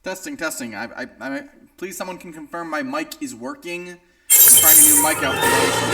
Testing, testing. Please, someone can confirm my mic is working. I'm trying a new mic out today, so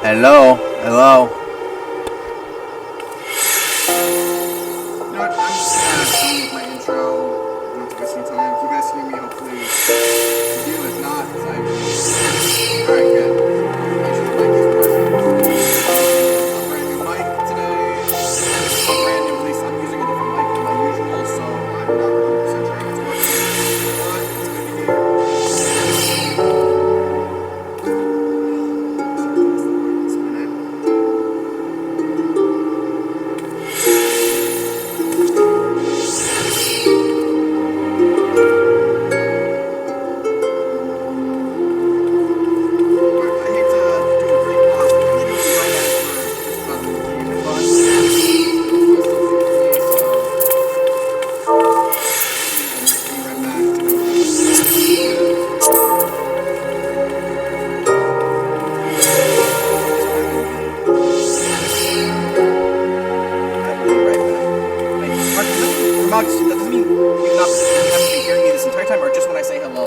hello, hello. You know what? I'm just done with my intro. I don't have to waste any time. If you guys hear me, hopefully you do. If not, it's like, alright, good. Make sure the mic is working. A brand new mic today. Well, brand new, at least I'm using a different mic than my usual, so I'm not 100% sure how it's working. But it's good to hear. That doesn't mean you not haven't been hearing me this entire time, or just when I say hello.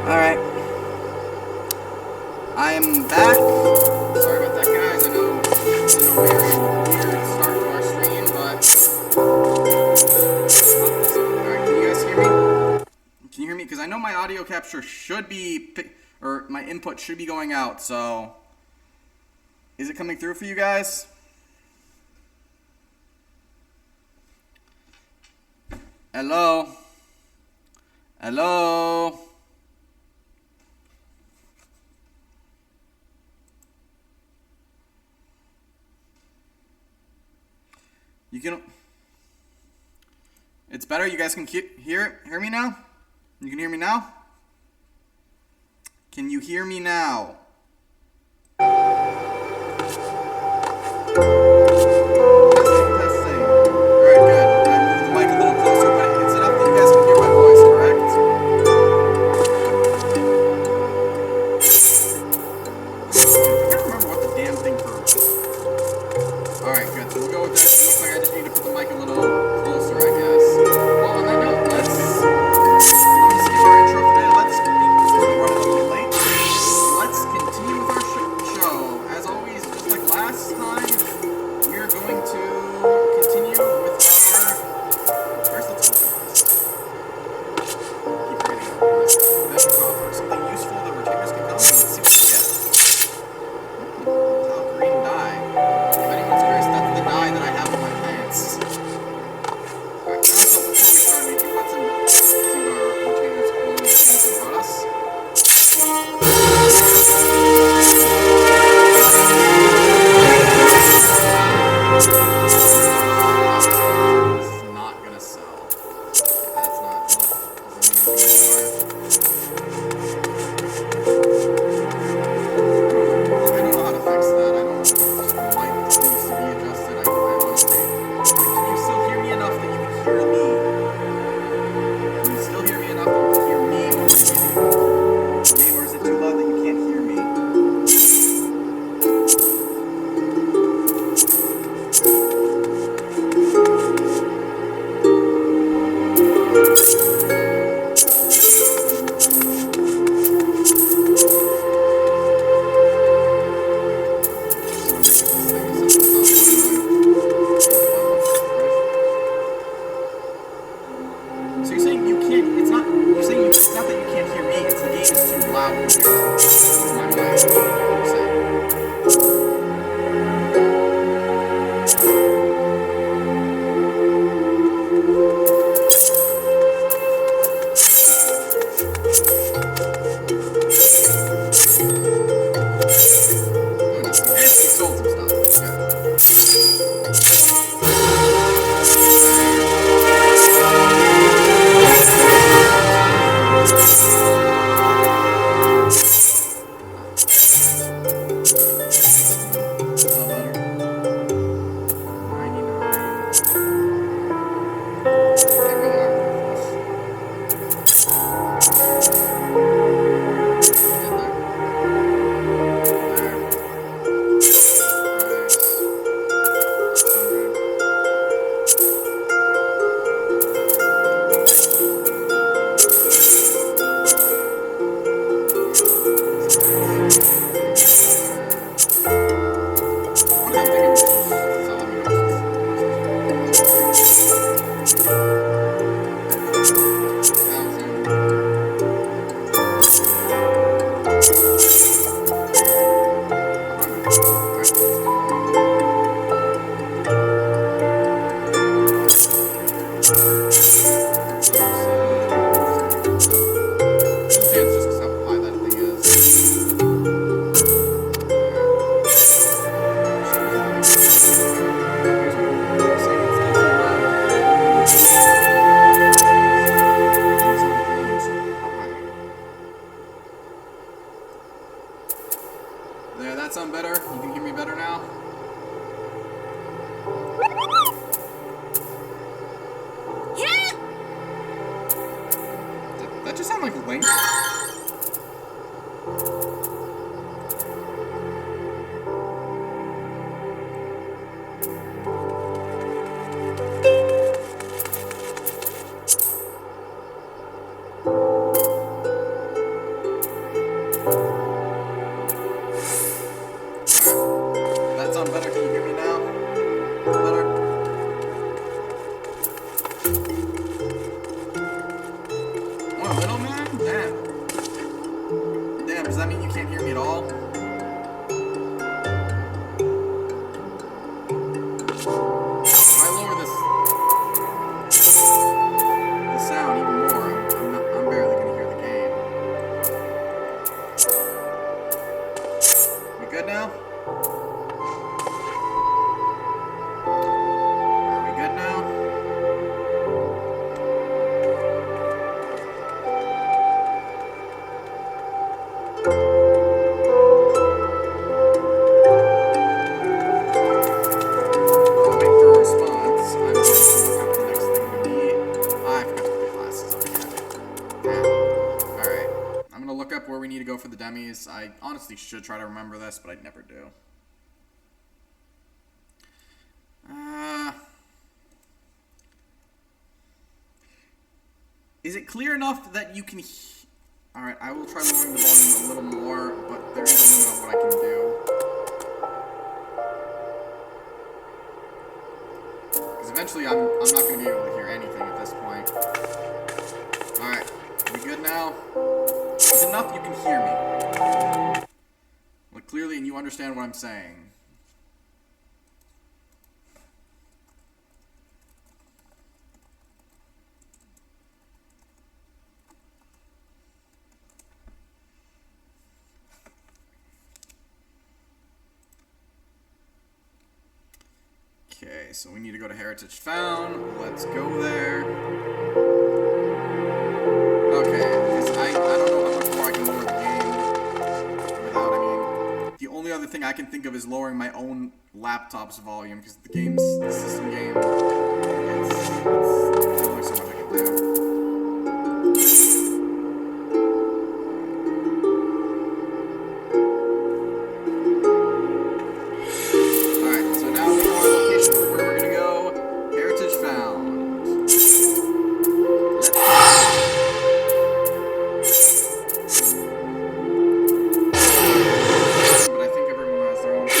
Alright. I am back. Sorry about that, guys. I know it's been a weird start to our stream, but... Alright, can you guys hear me? Can you hear me? Because I know my audio capture should be... or my input should be going out, so... Is it coming through for you guys? Hello? Hello? You can... It's better? You guys can hear me now? You can hear me now? Can you hear me now? Testing. Alright, good. I moved the mic a little closer. That's not, nope, doesn't do anything anymore. I don't know how to fix that. I don't know if the mic needs to be adjusted. I honestly, like, can you still hear me enough that you can hear me? Can you still hear me enough that you can hear me when I'm speaking? Or is it too loud that you can't hear me? So you're saying you can't, it's not, you're saying you, it's not that you can't hear me, it's the game is too loud compared to my mic, you're saying. Good. Okay, so you sold some stuff. There, that sound better? You can hear me better now? Yeah. Did that just sound like Link? That sound better? Can you hear me now? Better? Oh, middleman? Damn. Damn, does that mean you can't hear me at all? If I lower this sound even more, I'm barely gonna hear the game. We good now? Are we good now? While I wait for a response, I'm going to look up the next thing we need. I forgot to put my glasses on again. Yeah. Alright. I'm gonna look up where we need to go for the demis. I honestly should try to remember this, but I never do. Is it clear enough that you can... Alright, I will try lowering the volume a little more, but there is a limit on what I can do. Because eventually I'm not going to be able to hear anything at this point. Alright, we good now? It's enough you can hear me. Like, clearly, and you understand what I'm saying. Okay, so we need to go to Heritage Found. Let's go there. I can think of is lowering my own laptop's volume because the system game, it's there's only so much I can do. Alright, so now we know our location for where we're gonna go. Heritage found. Let's go. But I think everyone has their own phone.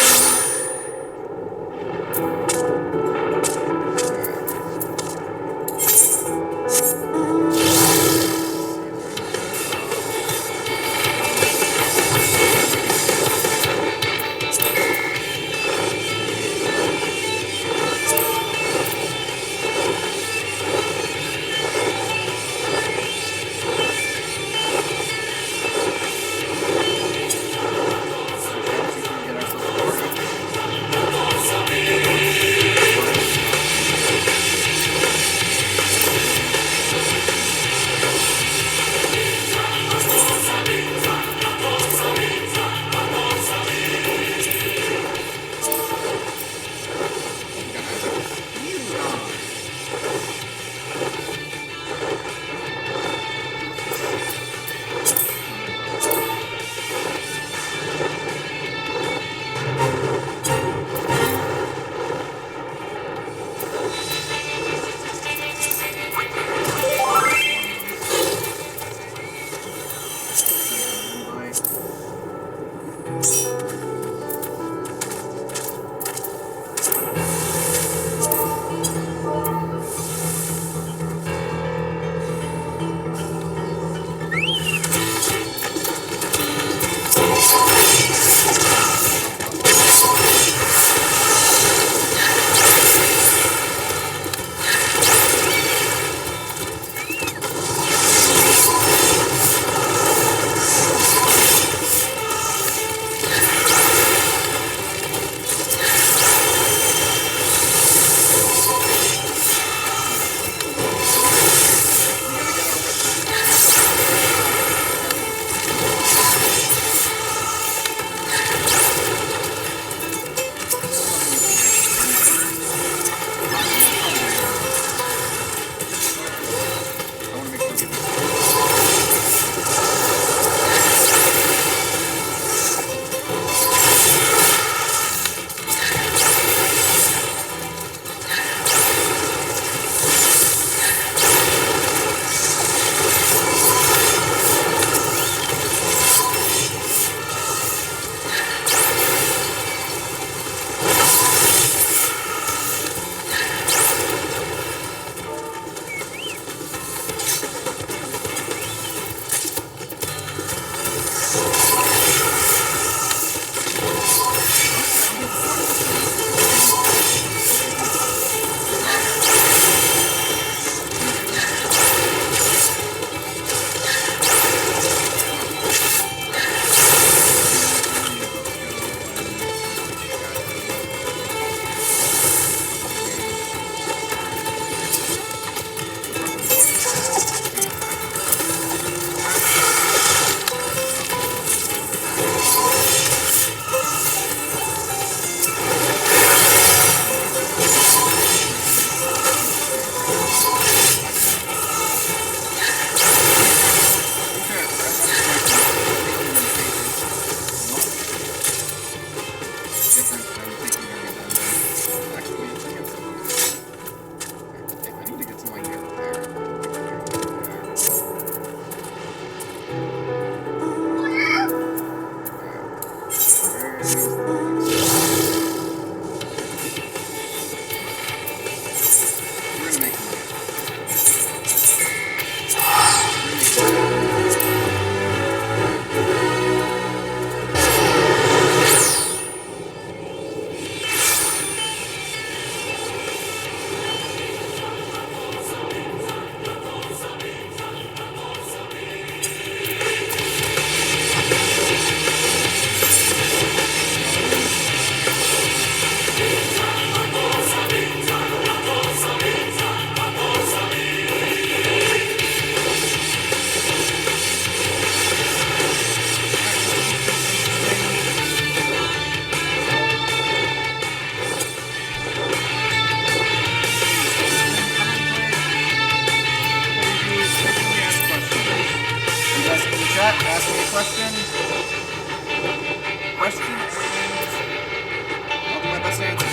question? Questions? I'll do my best to answer.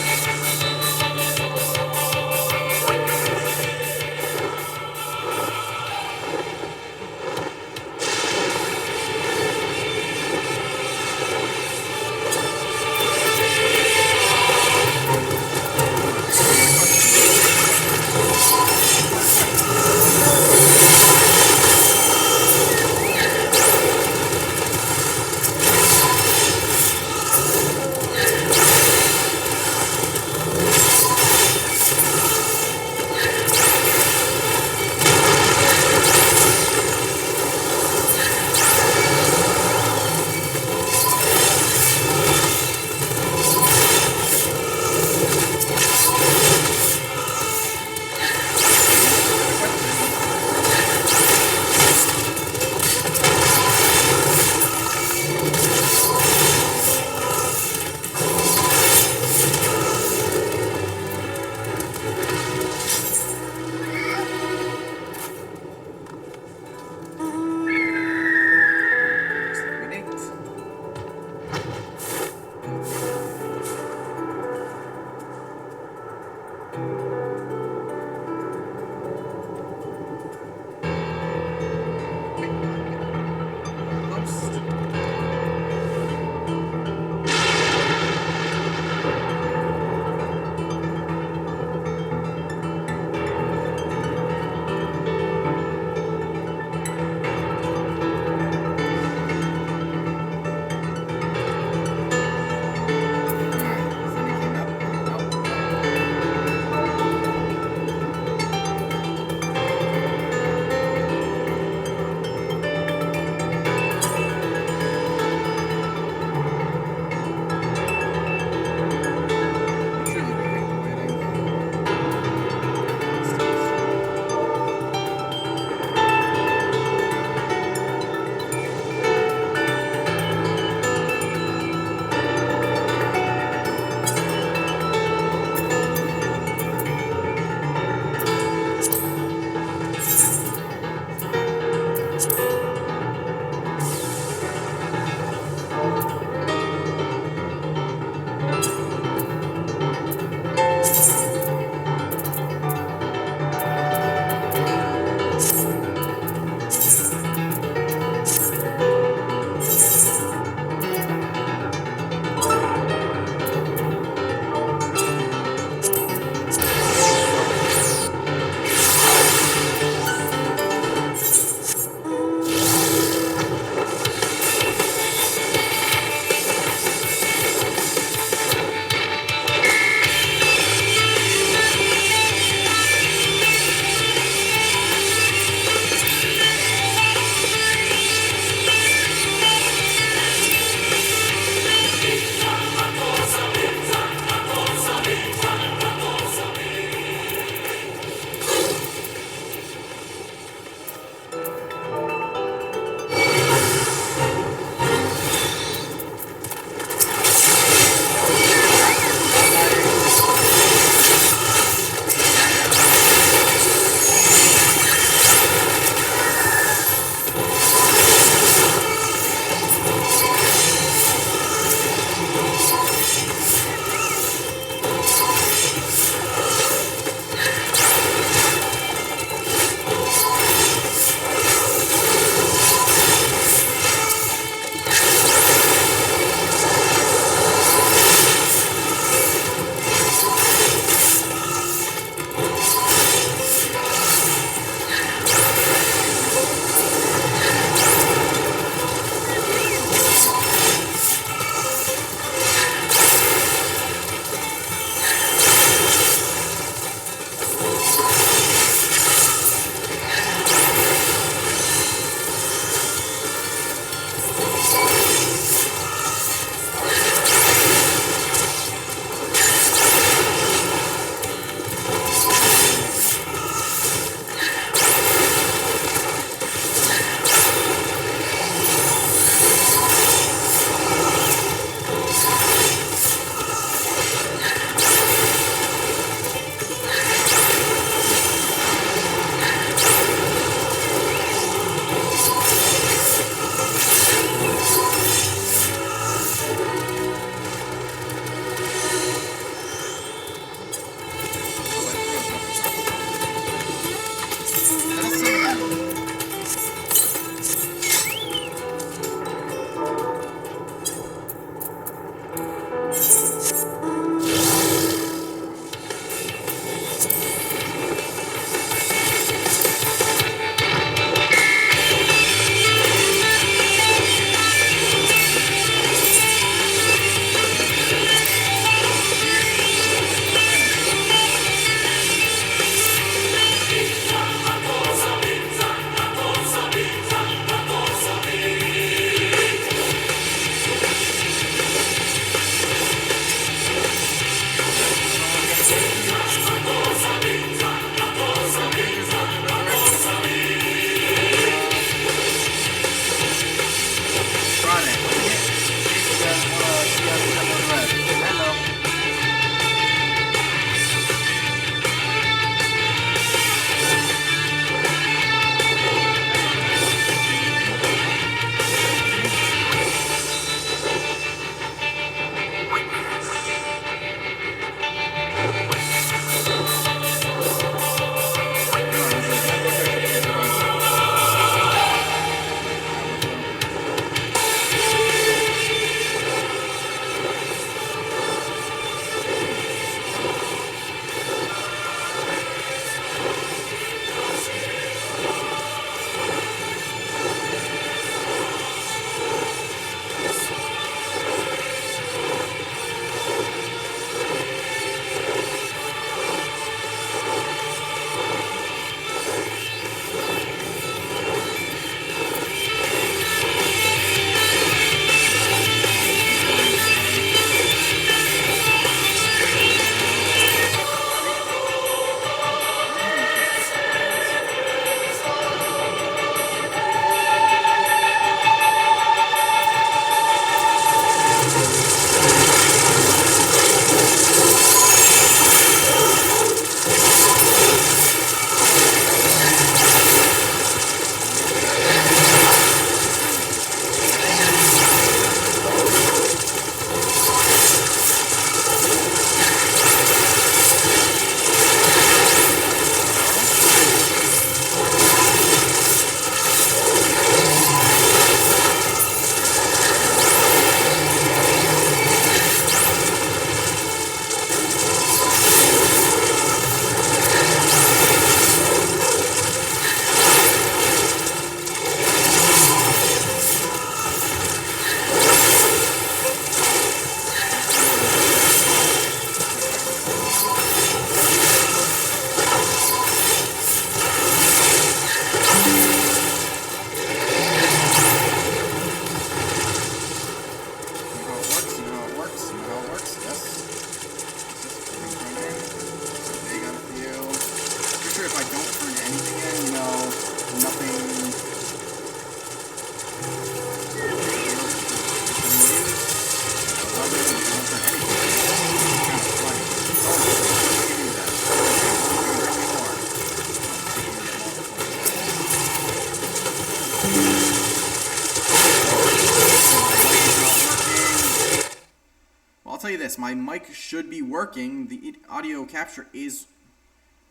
Well, I'll tell you this, my mic should be working. The audio capture is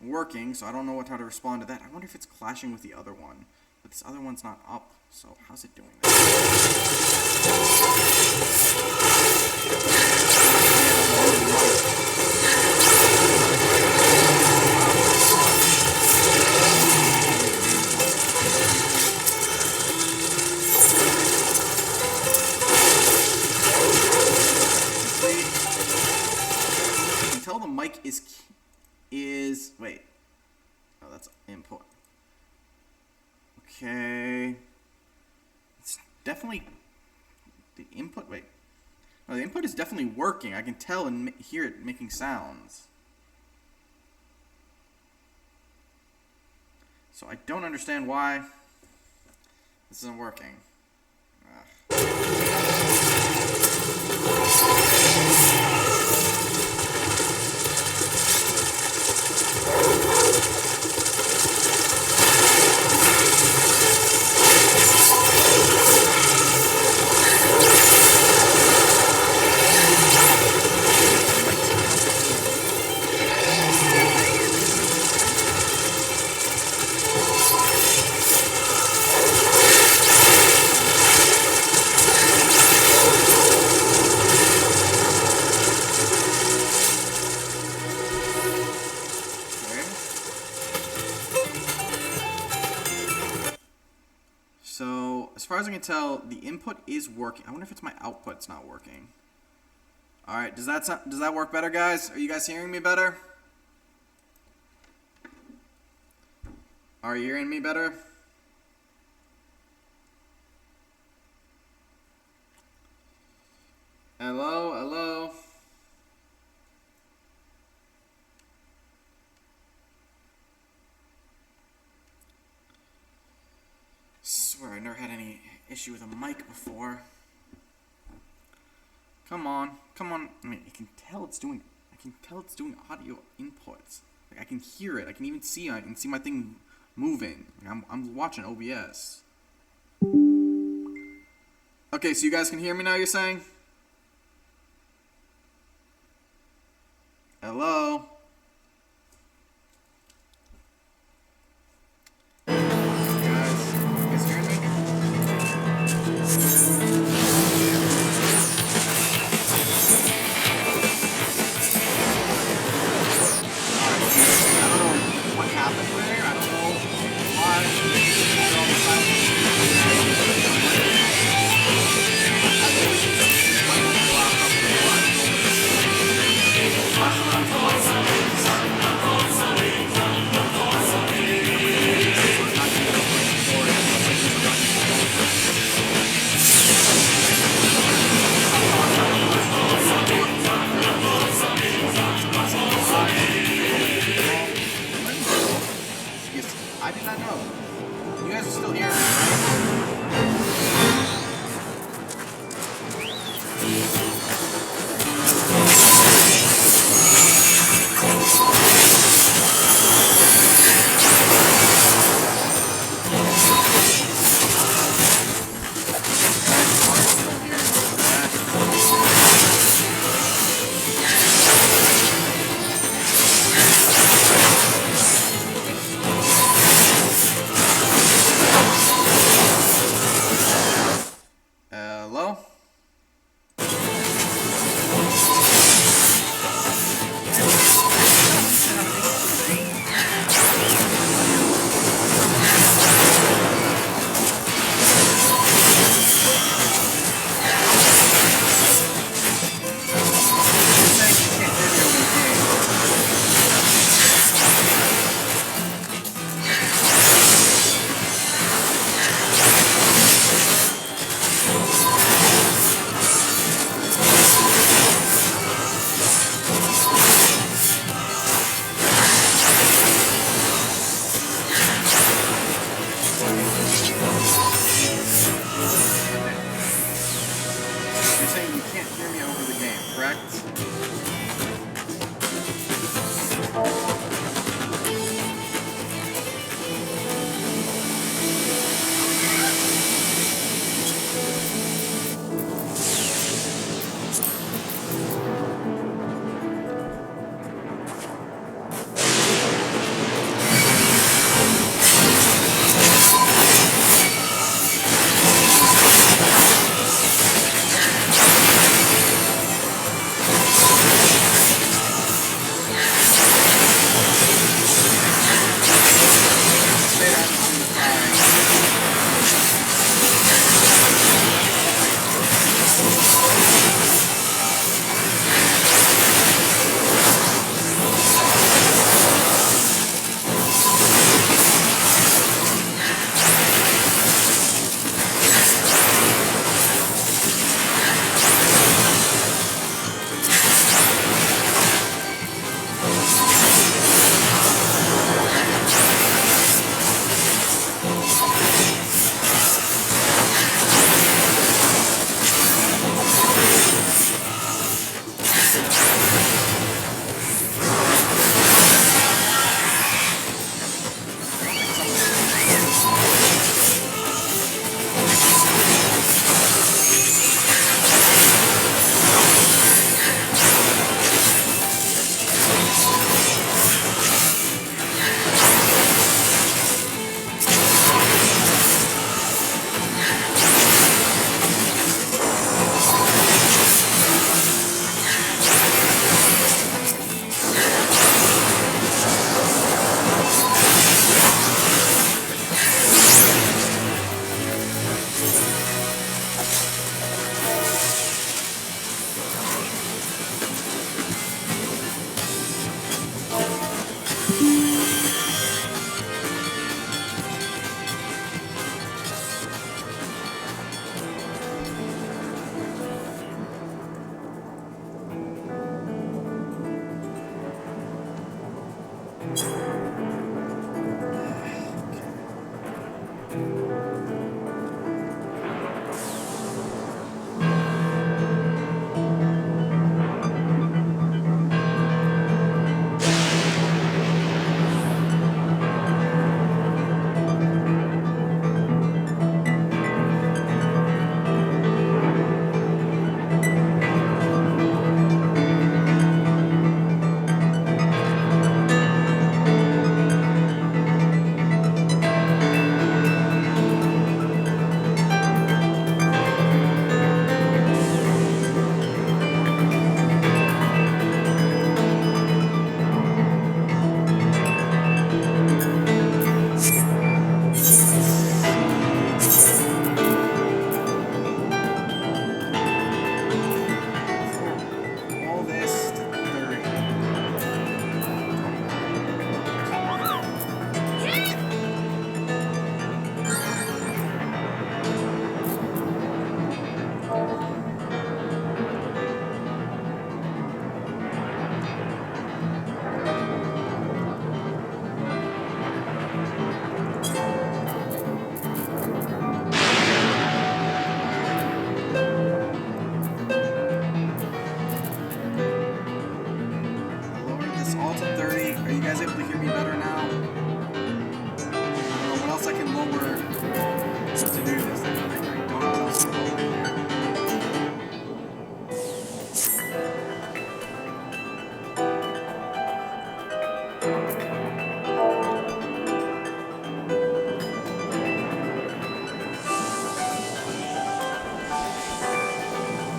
working, so I don't know how to respond to that. I wonder if it's clashing with the other one. But this other one's not up, so how's it doing that? Until the mic is wait. Oh, that's input. Okay. It's definitely the input. Wait. No, the input is definitely working. I can tell and hear it making sounds. So I don't understand why this isn't working. So, as far as I can tell, the input is working. I wonder if it's my output's not working. All right, does that work better, guys? Are you guys hearing me better? Are you hearing me better? Hello, hello. Swear I never had any issue with a mic before. Come on, come on. I mean, I can tell it's doing audio inputs. Like I can hear it. I can even see. I can see my thing moving. Like I'm watching OBS. Okay, so you guys can hear me now. You're saying? Hello. I did not know. You guys are still hearing me, lower to do this. I don't know what's lower here.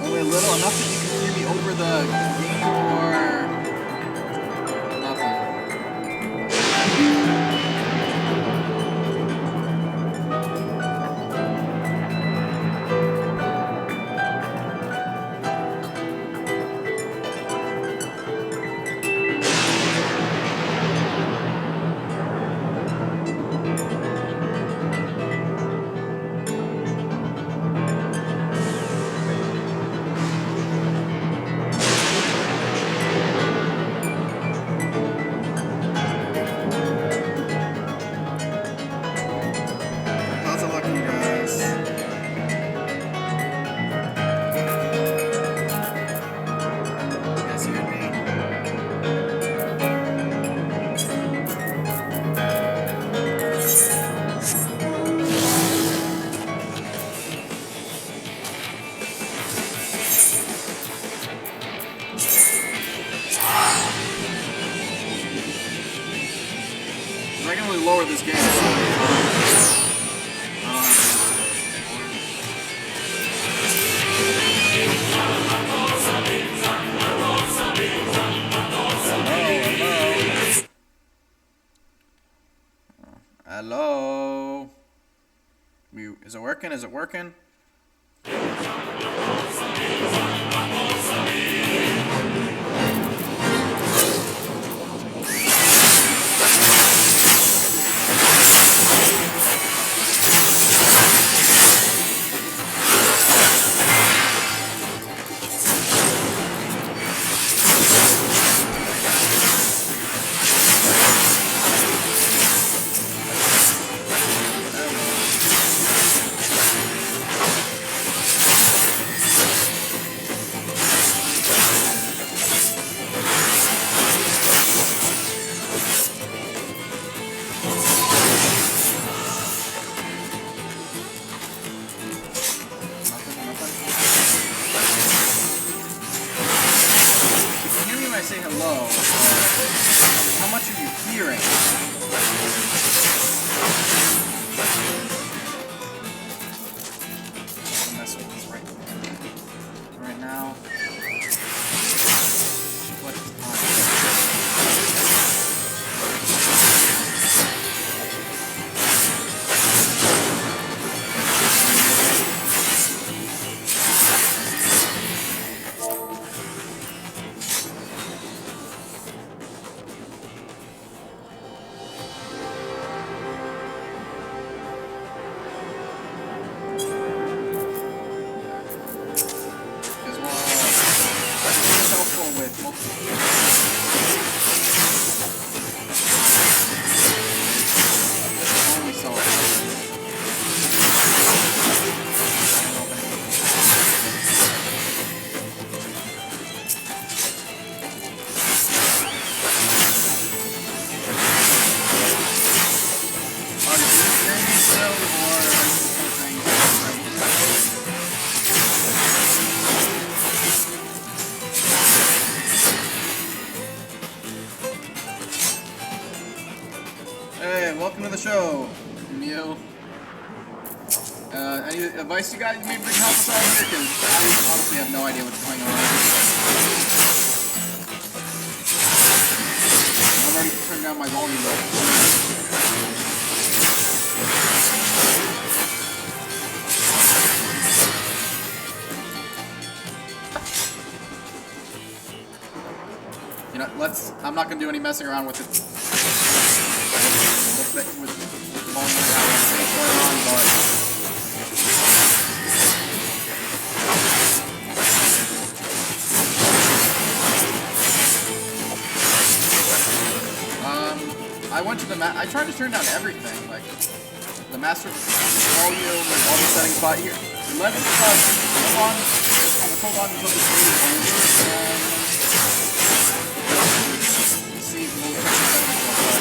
Only a little, enough that you can hear me over the game or nothing. Lots of luck, you guys. You guys hear me? I can only lower this game. Hello? Is it working? Is it working? I say hello, how much are you hearing? I'll mess with this right now. What is Hey, welcome to the show, Mew. Any advice you guys maybe help us out here? Because I honestly have no idea what's going on. I've already turned down my volume though. You know, I'm not gonna do any messing around with it. With the volume right now, it's going on, but I went to I tried to turn down everything, like the master volume and all the settings, but here, let it hold on until this video is over, and see if we'll check the settings real quick.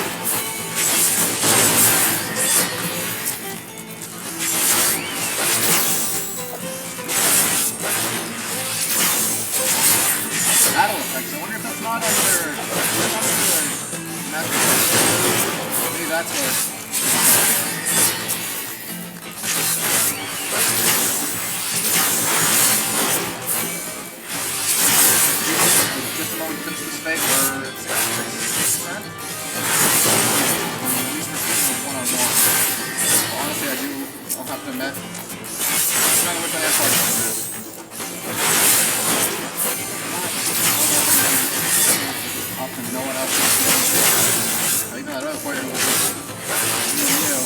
have to admit. I'm trying to look at that part of this. Often no one else is doing it. Even that other player was me and you.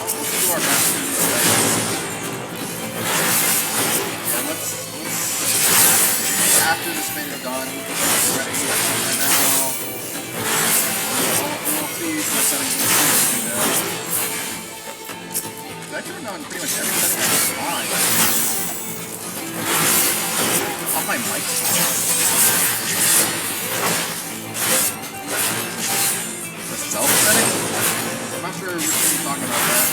Let's do our best to do this. Yeah, let's after this main is done, we're ready. And now we'll see some settings in the I turned on pretty much every setting I can find. Off my mic. The self setting? I'm not sure which one you're talking about there.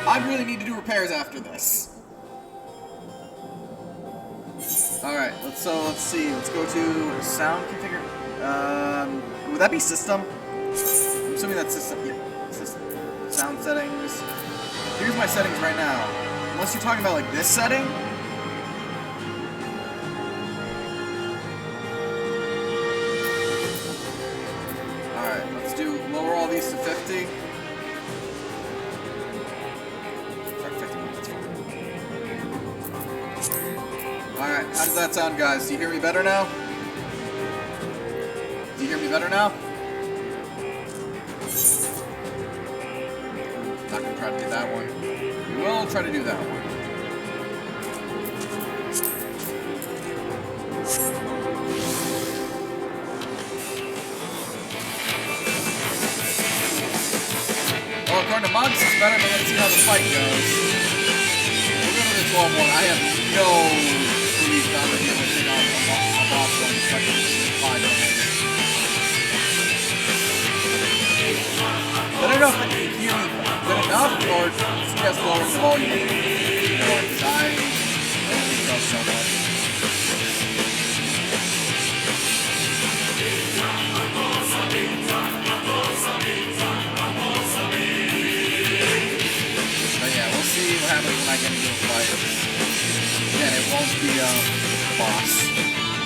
I really need to do repairs after this. Alright, let's see. Let's go to sound configure. Would that be system? I'm assuming that's system. Yeah, system. Sound settings. Here's my settings right now. Unless you're talking about like this setting. Alright, let's do lower all these to 50. Alright, how does that sound, guys? Do you hear me better now? Do you hear me better now? Not gonna try to do that one. We will try to do that one. Well, according to Mugs, it's better, but let's see how the fight goes. We'll go to the 12-1. I have no belief that I'm able to take on a boss on the second 5 minutes. I don't know if I can hear me good enough or just lower the volume. Because I really trust so much. But yeah, we'll see what happens when I get into a fight. Again, it won't be a boss.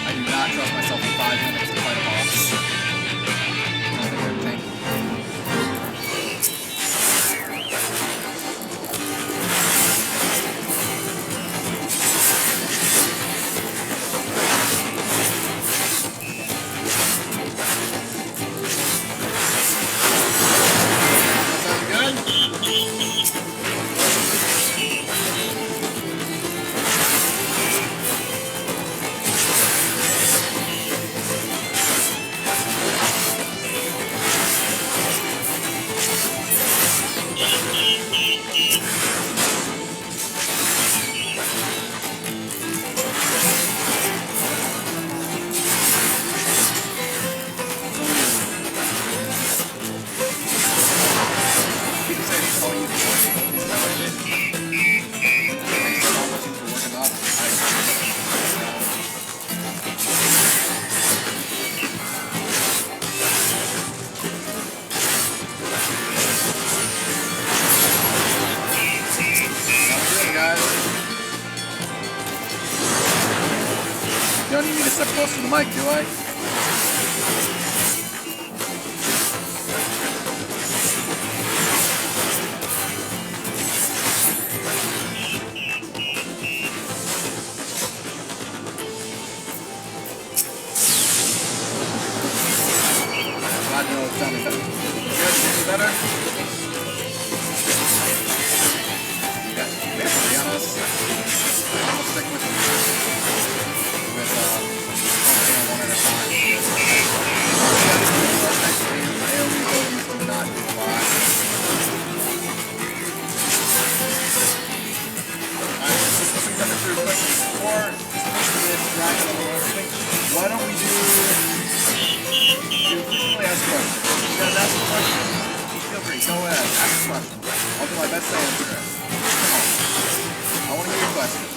I do not trust myself in 5 minutes to fight a boss. Thank you. You don't need me to step close to the mic, do I? Glad to know it's done. Is that good? Any better? Yeah, basically on us. I'm gonna stick with one at a time. AoE abilities do not do a lot. Alright, just looking coming through quick before this dragon level or anything. Why don't we do frequently ask questions? If you guys ask a question, feel free, go ahead, ask a question. I'll do my best to answer it. Come on. I want to hear your questions.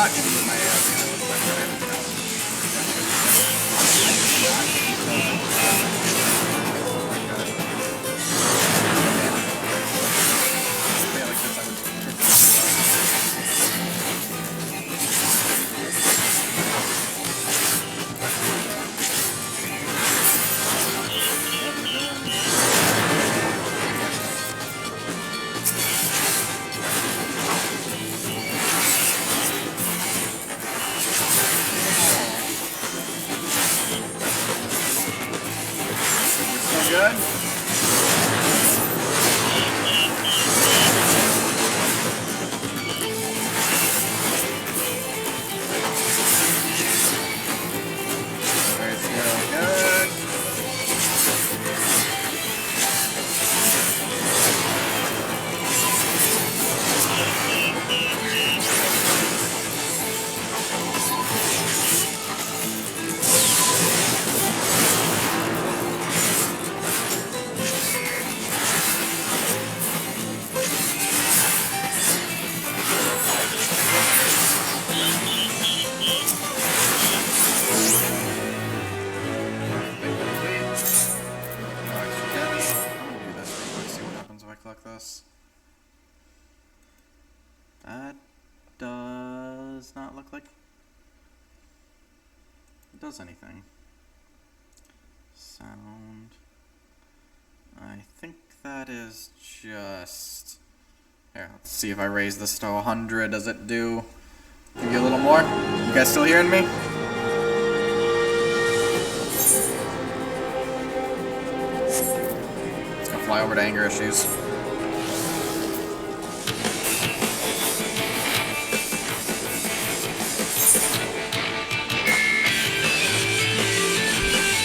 not going to use my AR again. Good. That does not look like it does anything. Sound. I think that is just... Here, let's see if I raise this to 100. Does it do? Give you a little more? You guys still hearing me? It's gonna fly over to anger issues.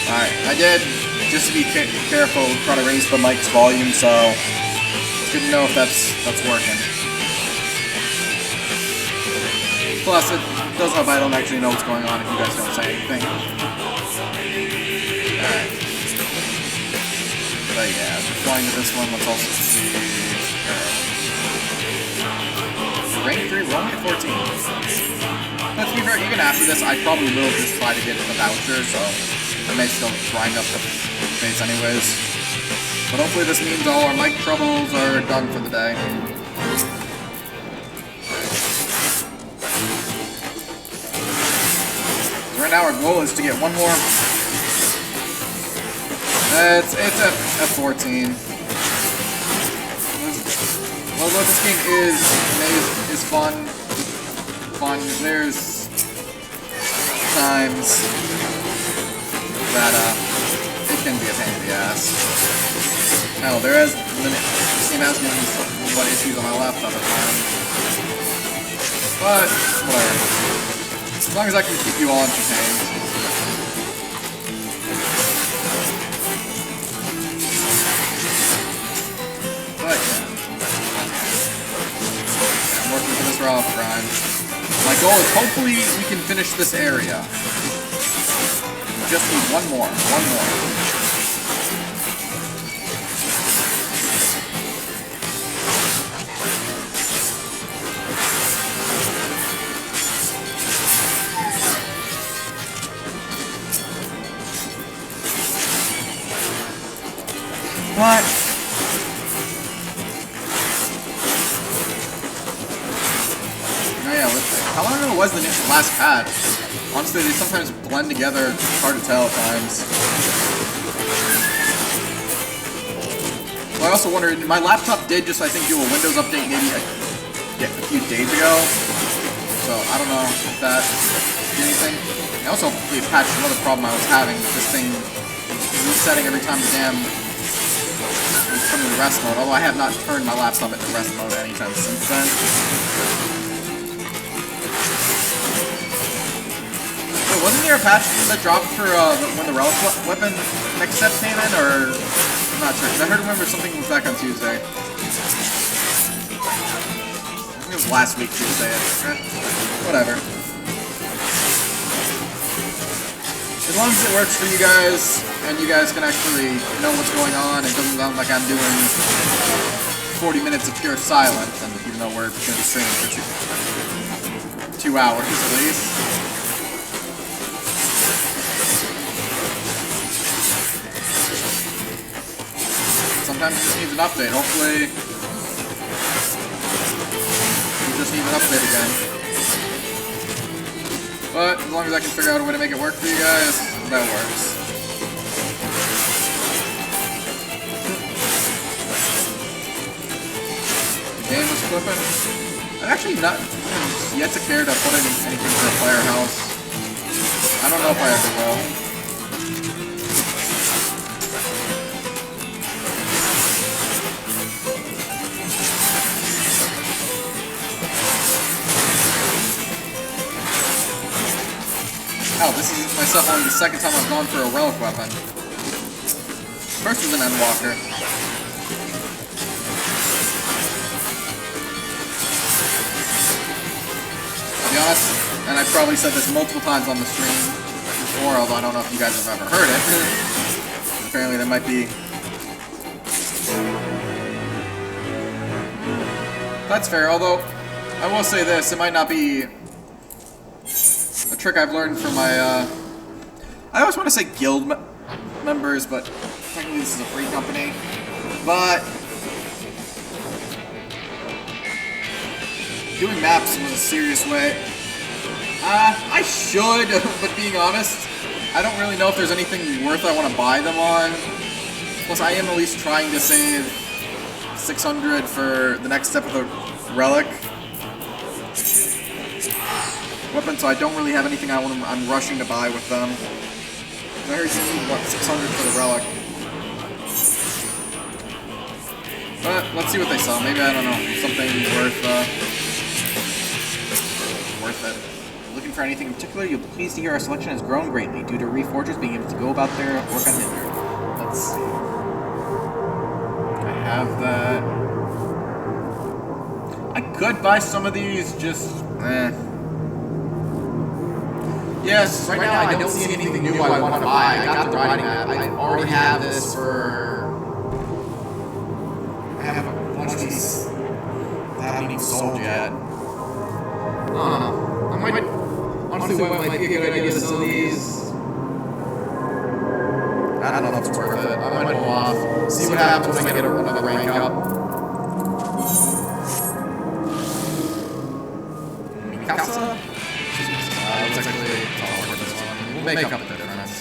Alright, I did, just to be careful, try to raise the mic's volume, so it's good to know if that's working. Plus, it does help I don't actually know what's going on if you guys don't say anything. Alright. But yeah, as we're flying to this one, let's also see... rank 3, we're only at 14. Let's be fair, even after this, I probably will just try to get the voucher, so... I may still grind up the base anyways. But hopefully this means all our mic troubles are done for the day. Right now our goal is to get one more. It's at 14. Well, what this game is fun. There's times that it can be a pain in the ass. Hell, there is this game has been what issues on my laptop at times. But whatever. As long as I can keep you all entertained. But yeah. I'm working for this route grind. My goal is hopefully we can finish this area. Just need one more. What? Oh yeah, how long ago was the last patch? Honestly, they sometimes blend together. It's hard to tell at times. Well, I also wondered, my laptop did just, I think, do a Windows update maybe a few days ago. So, I don't know if that did anything. I also hopefully patched another problem I was having with this thing resetting every time the damn was put in rest mode. Although I have not turned my laptop into rest mode anytime since then. Wasn't there a patch that dropped for when the relic weapon next step came in, or I'm not sure. I remember something was back on Tuesday. I think it was last week Tuesday. Whatever. As long as it works for you guys, and you guys can actually know what's going on, it doesn't sound like I'm doing 40 minutes of pure silence, and even though we're going to be streaming for 2 hours at least. Sometimes it just needs an update. Hopefully, we just need an update again. But as long as I can figure out a way to make it work for you guys, that works. The game was flipping. I'm actually not yet to care to put anything for a player house. I don't know if I ever will. Oh, this is myself only the second time I've gone for a relic weapon. First was an Endwalker. To be honest, and I've probably said this multiple times on the stream before, although I don't know if you guys have ever heard it. Apparently there might be... That's fair, although I will say this, it might not be a trick I've learned from my, I always want to say guild members, but technically this is a free company. But doing maps in a serious way, I should, but being honest, I don't really know if there's anything worth I want to buy them on. Plus, I am at least trying to save 600 for the next step of the relic weapon, so I don't really have anything I'm rushing to buy with them. I heard you need, what, 600 for the relic. But let's see what they sell. Maybe, I don't know, something worth it. Looking for anything in particular, you'll be pleased to hear our selection has grown greatly due to Reforgers being able to go about their work unhindered. Let's see. I have that. I could buy some of these, just Yes, right now I don't see anything new I want to buy. I got the riding map. I already have this for... I have a bunch of these that haven't even sold yet. I don't know. I might... Honestly, what might be a good idea to sell these... I don't know if it's worth it. I might hold off. See what happens when I get another rank up. Mikasa? Looks like it's all worth this one. We'll make up the difference.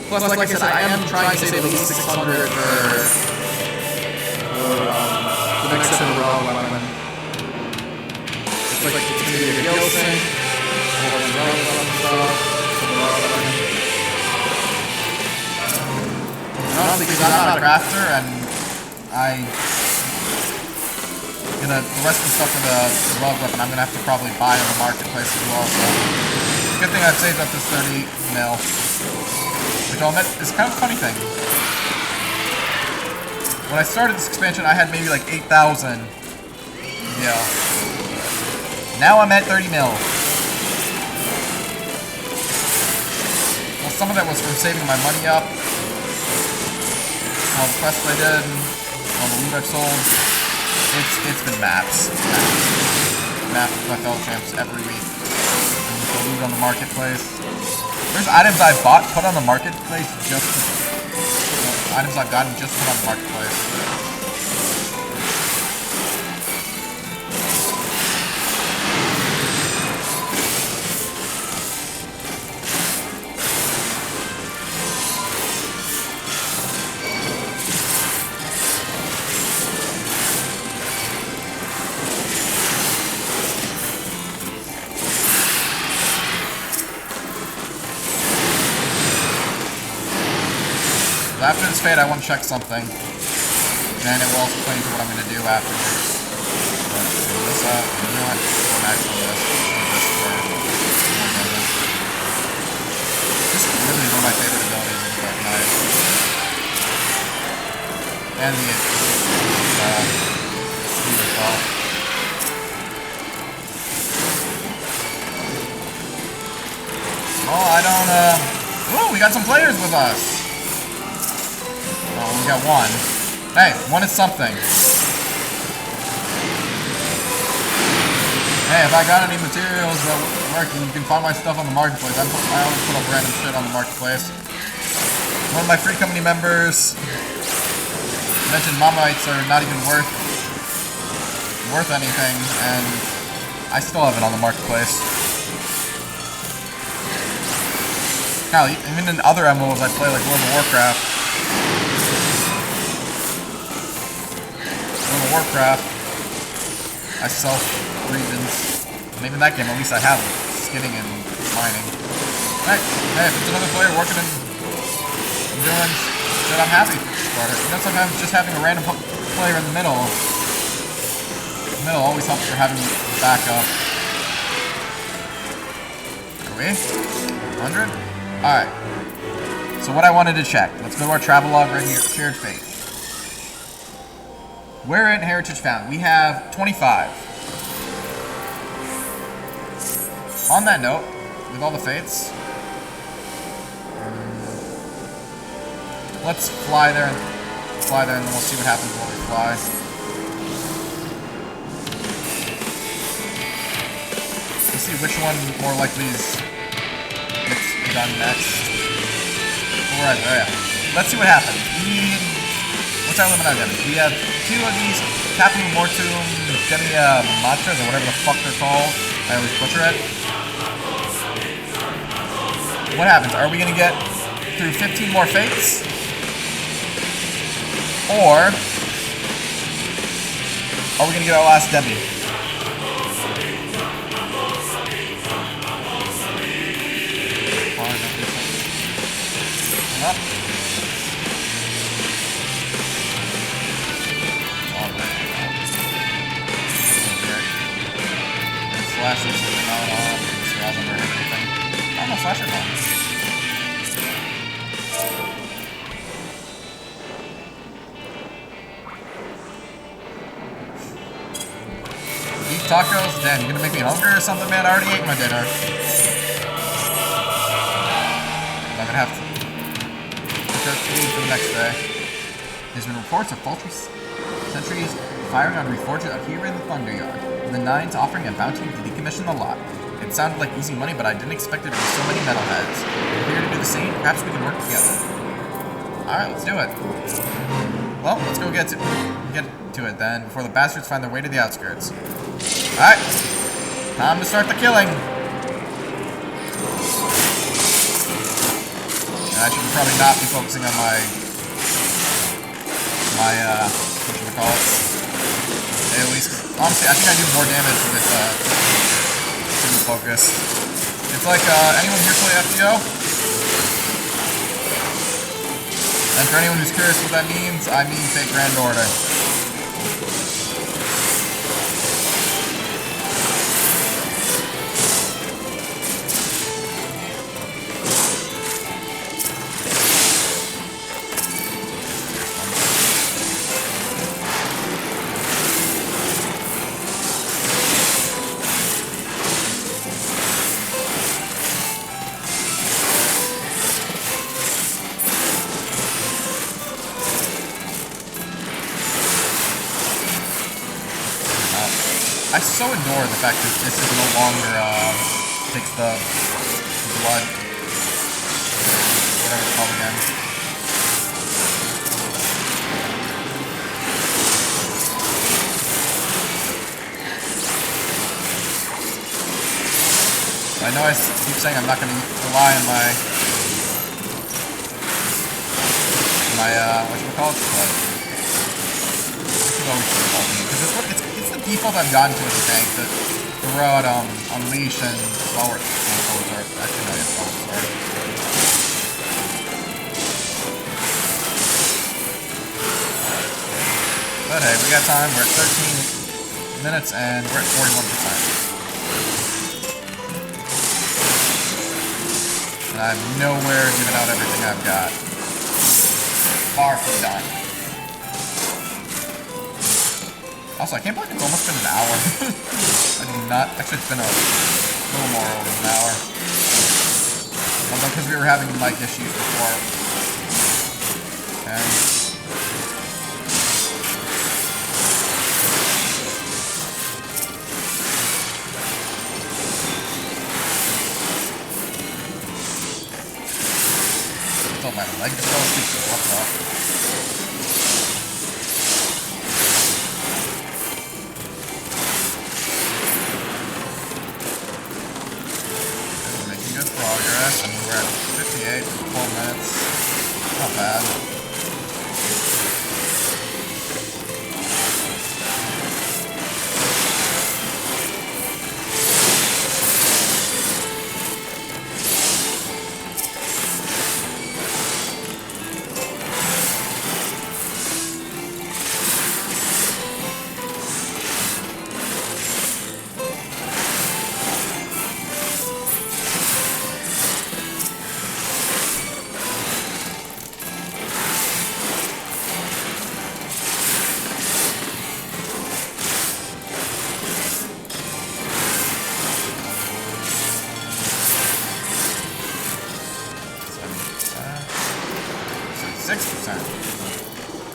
Plus, like I said, I am trying to save at least 600 for the next step of the raw weapon. It's like it's going to be a guild sync, honestly, because I'm not a crafter, and the rest of the stuff for the relic weapon, I'm gonna have to probably buy in the marketplace as well. So, good thing I've saved up this 30 mil, which I'll admit is kind of a funny thing. When I started this expansion, I had maybe like 8,000. Yeah. Now I'm at 30 mil. Well, some of that was from saving my money up. All the quests I did, all the loot I've sold, it's been maps. Maps with my fellow champs every week. And the loot on the marketplace. There's items I've bought, put on the marketplace just to, items I've gotten just put on the marketplace. After this fade, I want to check something, and it will also play into what I'm going to do afterwards. But this up, you know what? I'm actually this for more damage. This is really one of my favorite abilities in Dark Knight. And the speed as well. Well, I don't, ooh, we got some players with us. Oh, we got one. Hey, one is something. Hey, if I got any materials that work, you can find my stuff on the marketplace. I always put up random shit on the marketplace. One of my free company members mentioned Momites are not even worth anything, and I still have it on the marketplace. Hell, even in other MMOs I play, like World of Warcraft. I sell regions. And even that game, at least I have skinning and mining. Hey, if it's another player working and doing shit, I'm happy for it. You know, sometimes just having a random player in the middle always helps for having backup. Are we? 100? Alright. So what I wanted to check. Let's go to our travel log right here. Shared fate. Where in Heritage found? We have 25. On that note, with all the fates, let's fly there and then we'll see what happens when we fly. Let's see which one more likely gets done next. Alright, there. Let's see what happens. What's our limit on damage? We have 2 of these Tapu Mortum Mantras, or whatever the fuck they're called. I always butcher it. What happens? Are we going to get through 15 more fates? Or are we going to get our last Debbie? Up. Slashers are not on. Hasn't heard anything. Oh no, Slashers on. Beef tacos? Damn, you gonna make me hungry or something, man? I already ate my dinner. I'm gonna have to prepare food for the next day. There's been reports of faulty sentries firing on reforged up here in the Thunder Yard. The Nines offering a bounty to decommission the lot. It sounded like easy money, but I didn't expect it to be so many metalheads. If we're here to do the same, perhaps we can work together. Alright, let's do it. Well, let's go get to it then, before the bastards find their way to the outskirts. Alright, time to start the killing. And I should probably not be focusing on my whatchamacallit. At least, honestly, I think I do more damage with single focus. It's like, anyone here play FGO? And for anyone who's curious what that means, I mean Fate Grand Order. I so adore the fact that this is no longer, takes the blood, whatever it's called again. I know I keep saying I'm not going to rely on my whatchamacallit, but this is always default me, because it's the default I've gotten to as a tank, to throw out Unleash and Flower Sword. Actually, no, yeah, Flower Sword. But hey, we got time. We're at 13 minutes and we're at 41%. And I'm nowhere giving out everything I've got. Far from done. Also, I can't believe it's almost been an hour. I do not. Actually, it's been a little more over an hour. because we were having mic issues before. Okay. Oh, my leg just fell asleep. What's up? Making good progress. I mean, we're at 58 for 12 minutes. Not bad.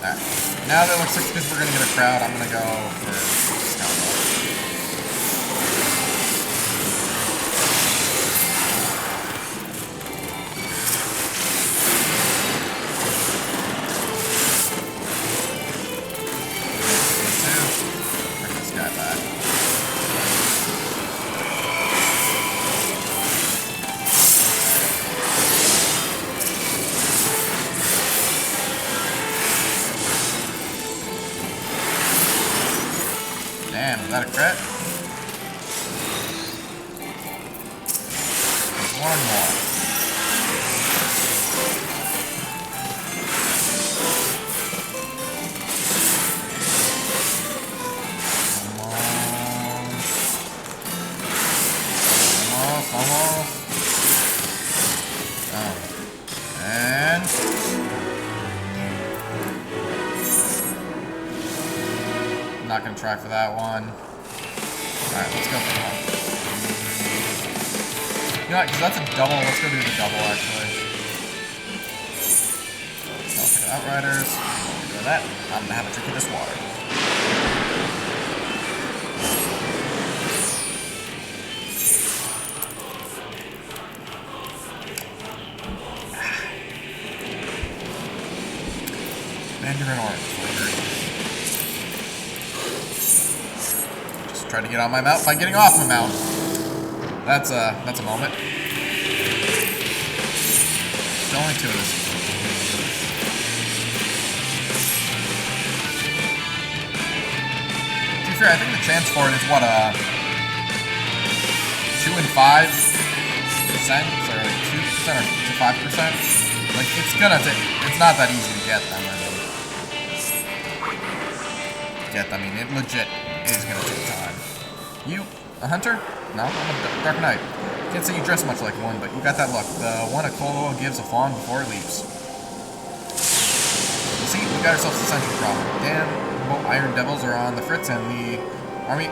Alright. Now that looks like because we're gonna get a crowd, I'm gonna go for scout mode. Bring this guy back. Damn, is that a crit? There's one more. Almost. Oh. And... not gonna try for that one. Alright, let's go for that. You know what, because that's a double, let's go do the double actually. So I'll pick Outriders. While we're doing that, I'm gonna have a drink of this water. Mandarin orange flavor. Try to get on my mount by getting off my mount. That's a moment. There's only two of this. To be fair, I think the chance for it is what 2 and 5%, or like 2% or 5%. Like it's not that easy to get them. I mean, it legit is gonna take time. You, a hunter? No, I'm a dark knight. Can't say you dress much like one, but you got that look. The one a Colo gives a fawn before it leaps. You see, we got ourselves a sentry problem. Damn, both Iron Devils are on the fritz, and the army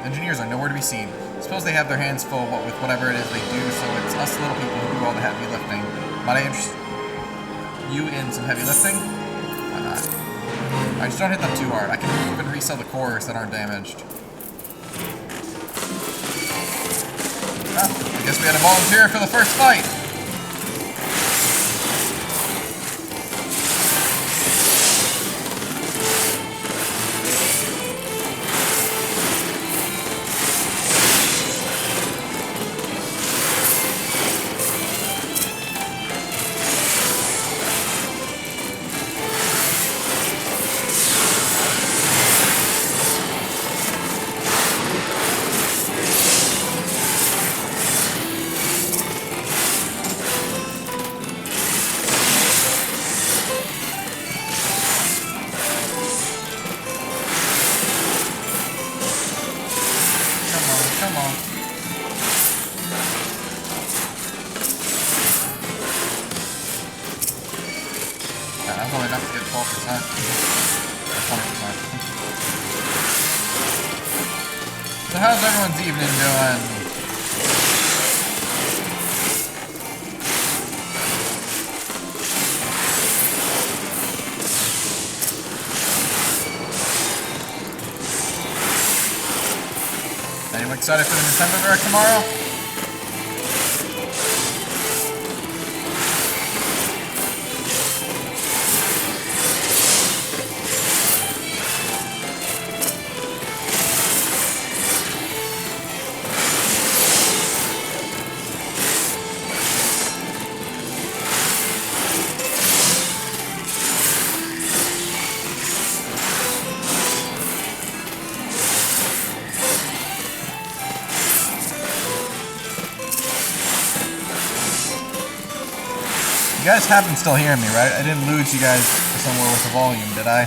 engineers are nowhere to be seen. Suppose they have their hands full with whatever it is they do, so it's us little people who do all the heavy lifting. Might I interest you in some heavy lifting? Why not? Alright, just don't hit them too hard. I can move and resell the cores that aren't damaged. Oh, I guess we had a volunteer for the first fight. Come on. Yeah, that's only enough to get 12%. Or 20%. So how's everyone's evening doing? excited for the Nintendo Direct tomorrow? You guys have been still hearing me, right? I didn't lose you guys somewhere with the volume, did I?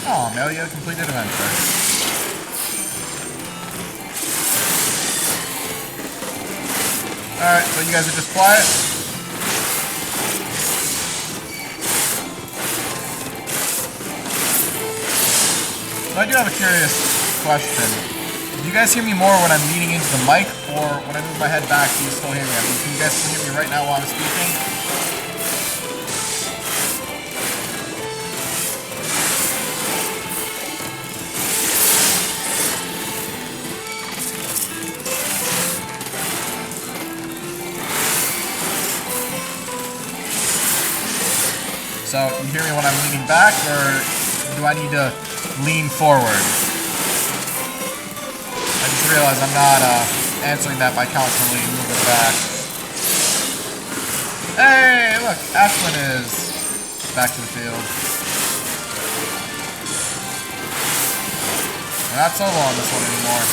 Oh, Amelia completed adventure. Alright, so you guys are just quiet? So I do have a curious question. Do you guys hear me more when I'm leaning into the mic, or when I move my head back, do you still hear me? I mean, can you guys still hear me right now while I'm speaking? So, you hear me when I'm leaning back, or do I need to lean forward? I just realized I'm not answering that by constantly moving back. Hey, look, Ashlyn is back to the field. We're not solo on this one anymore.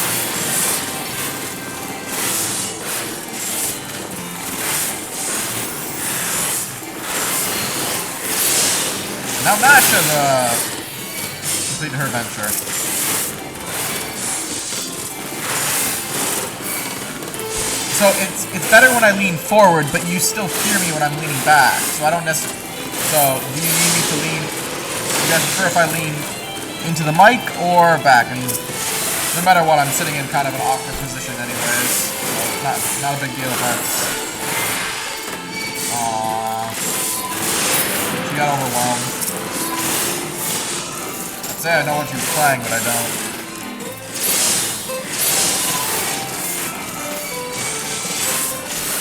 Now Nash has completed her venture. So it's better when I lean forward, but you still hear me when I'm leaning back. So I don't necessarily. So do you need me to lean? You guys prefer if I lean into the mic or back? I mean, no matter what, I'm sitting in kind of an awkward position, anyways. So not a big deal if that's. Aww. She got overwhelmed. I'd say I know what she was playing, but I don't.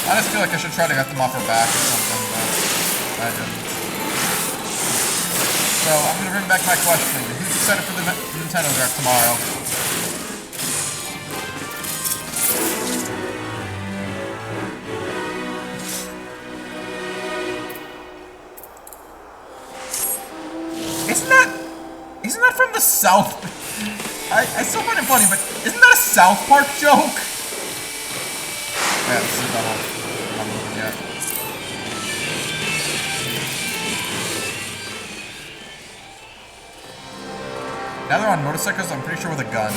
I just feel like I should try to get them off her back or something, but I didn't. So, I'm going to bring back my question. Who's excited for the Nintendo Direct tomorrow? Isn't that from the South? I still find it funny, but isn't that a South Park joke? Yeah, this is a double. I'm not moving yet. Now they're on motorcycles, I'm pretty sure with a gun.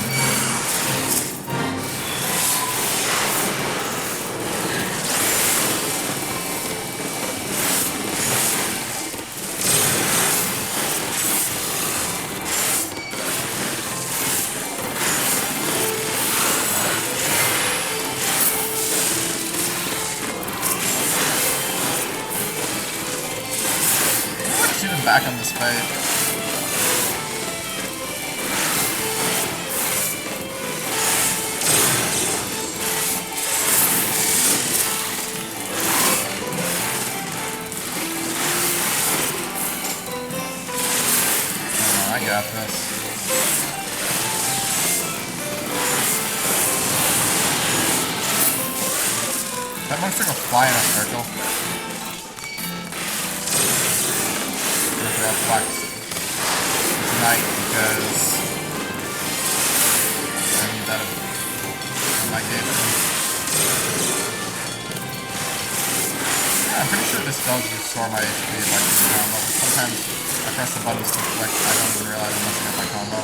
Back on this page. Oh, I got this. That motorcycle fly in a circle. Flex tonight because I need that in my game. Yeah, I'm pretty sure this does restore my HP if I do the combo. Sometimes I press the buttons too quick, I don't even realize I'm messing up my combo.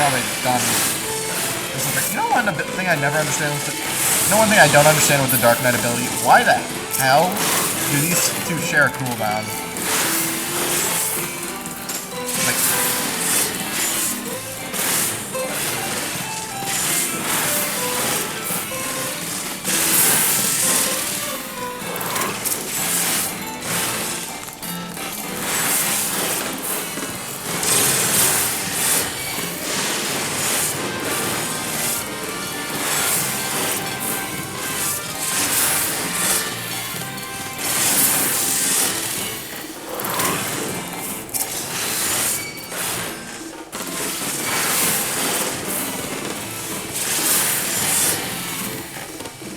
probably done. This is like, you know one thing I never understand with the, you know one thing I don't understand with the Dark Knight ability? Why the hell do these two share a cooldown? Like,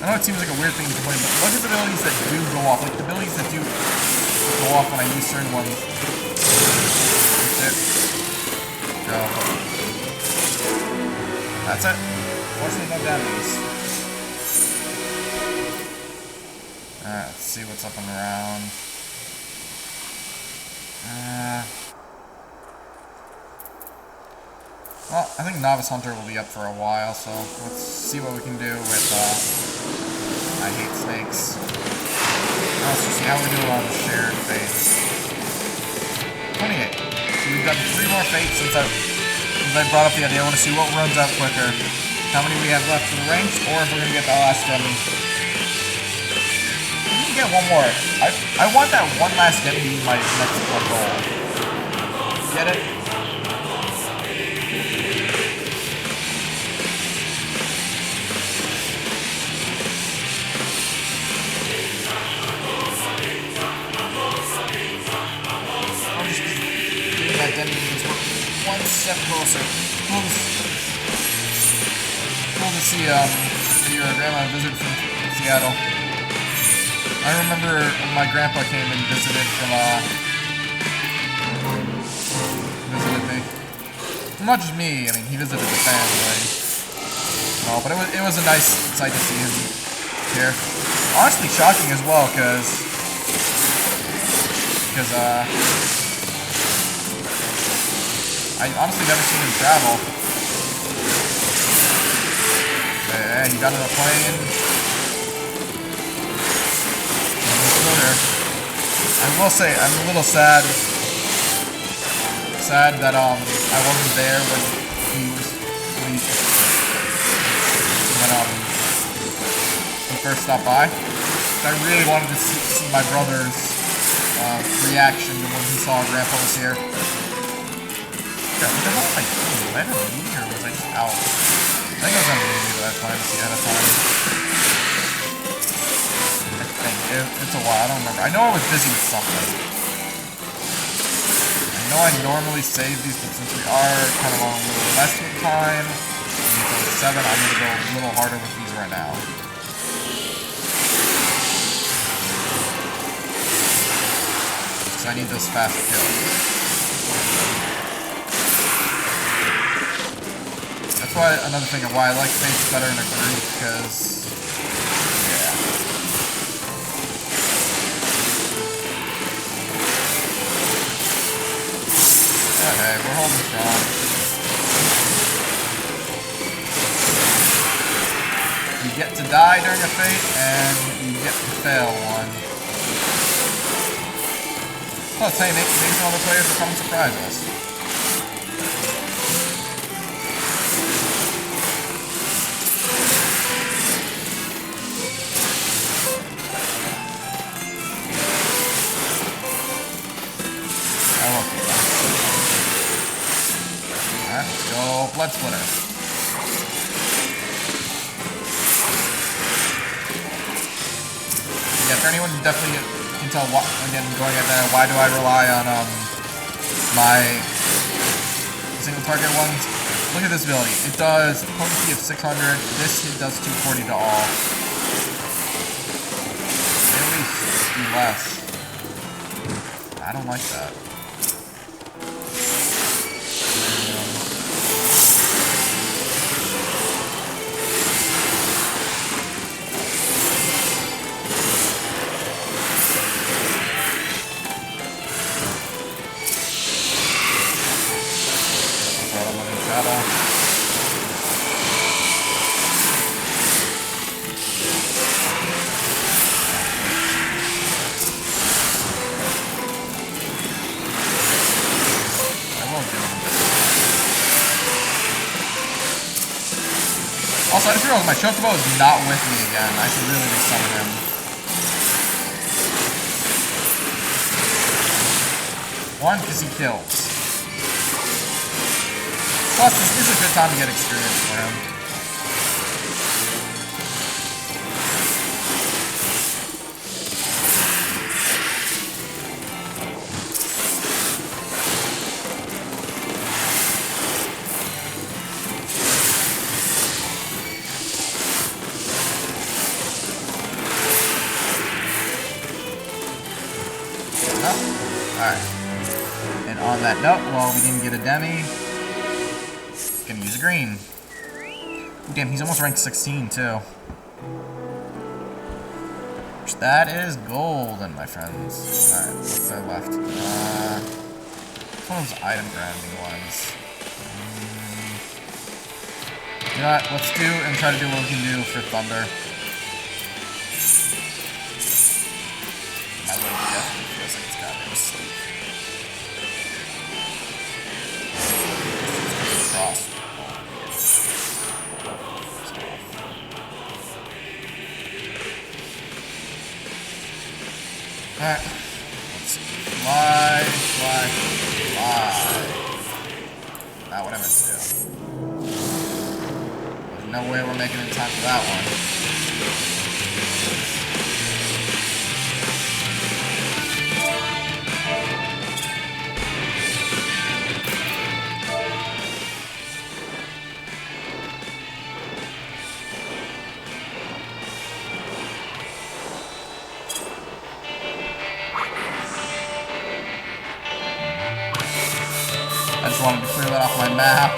I know it seems like a weird thing to complain, but look at the abilities that do go off. Like, the abilities that do go off when I use certain ones. There. Go. That's it. Fortunately, no enemies. Alright, let's see what's up and around. Well, I think Novice Hunter will be up for a while, so let's see what we can do with, I hate snakes. Let's just see how we do on the shared fates. 28. So we've done 3 more fates since I brought up the idea. I want to see what runs out quicker. How many we have left for the ranks, or if we're going to get the last gem. We need to get one more. I want that one last gem to be my next goal. Get it? One step closer. Cool to see your grandma visit from Seattle. I remember when my grandpa came and visited visited me. Well, not just me. I mean, he visited the family. No, but it was a nice sight to see him here. Honestly, shocking as well, because I honestly never seen him travel. Hey, he got on a plane. I will say, I'm a little sad that I wasn't there when he first stopped by. I really wanted to see my brother's reaction to when he saw Grandpa was here. What the hell was I doing? Was I in a meeting or was I just out? I think I was in a meeting that I planned to see ahead of time. I think. It's a while, I don't remember. I know I was busy with something. I know I normally save these, but since we are kind of on a little less with time, until 7, I'm going to go a little harder with these right now. So I need those fast kills. That's why another thing of why I like fates better in a group, because yeah. Okay, we're holding strong. You get to die during a fate, and you get to fail one. Plus, hey, maybe some other players will come and surprise us. Blood Splitter. Yeah, for anyone who definitely can tell, again, going at that, why do I rely on my single target ones? Look at this ability. It does potency of 600. This hit does 240 to all. At least do less. I don't like that. Also, I just realized my Chocobo is not with me again. I should really resummon him. One, because he kills. Plus, this is a good time to get experience for him. Alright. And on that note, well, we didn't get a demi. Gonna use a green. Ooh, damn, he's almost ranked 16 too. Which that is golden, my friends. Alright, what's there left? One of those item branding ones. You know what? Let's do and try to do what we can do for Thunder. My leg definitely feels like it's gotta go to sleep. Cross. Alright. Let's see. Fly. Not what I meant to do. There's no way we're making it in time for that one. I just wanted to clear that off my map.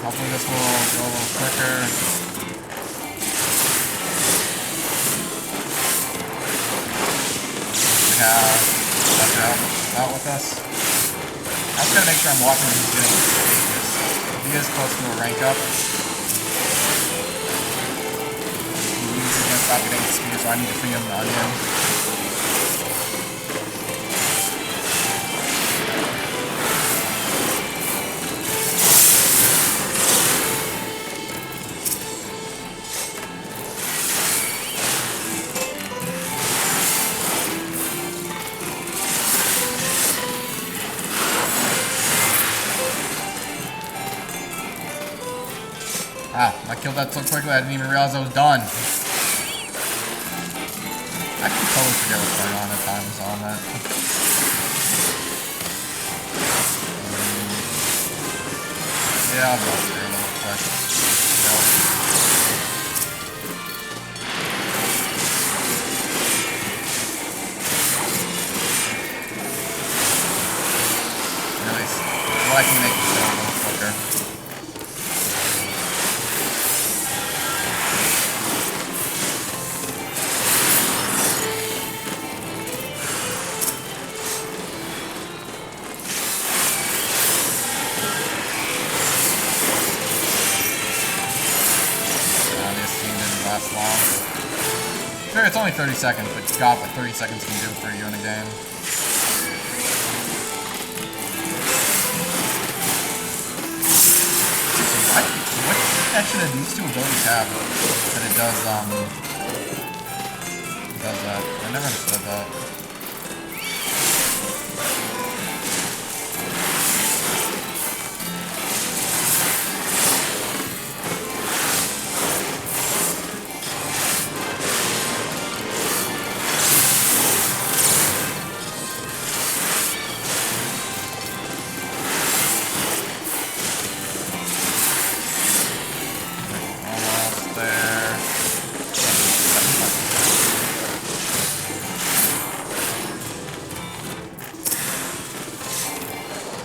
Hopefully this will go a little quicker. We have Dr. out with us. I just gotta make sure I'm watching him doing stages. He is close to a rank up. He's gonna stop getting speed, so I need to feed him the onion. Ah, I killed that so quickly I didn't even realize I was done. I can totally forget what's going on at times on that. Yeah, I'll go through a little quick. Anyways, well, I can make it go a little quicker. Last long. Sure, it's only 30 seconds, but God, what 30 seconds can do for you in a game. What connection do these two abilities have that it does that? I never understood that.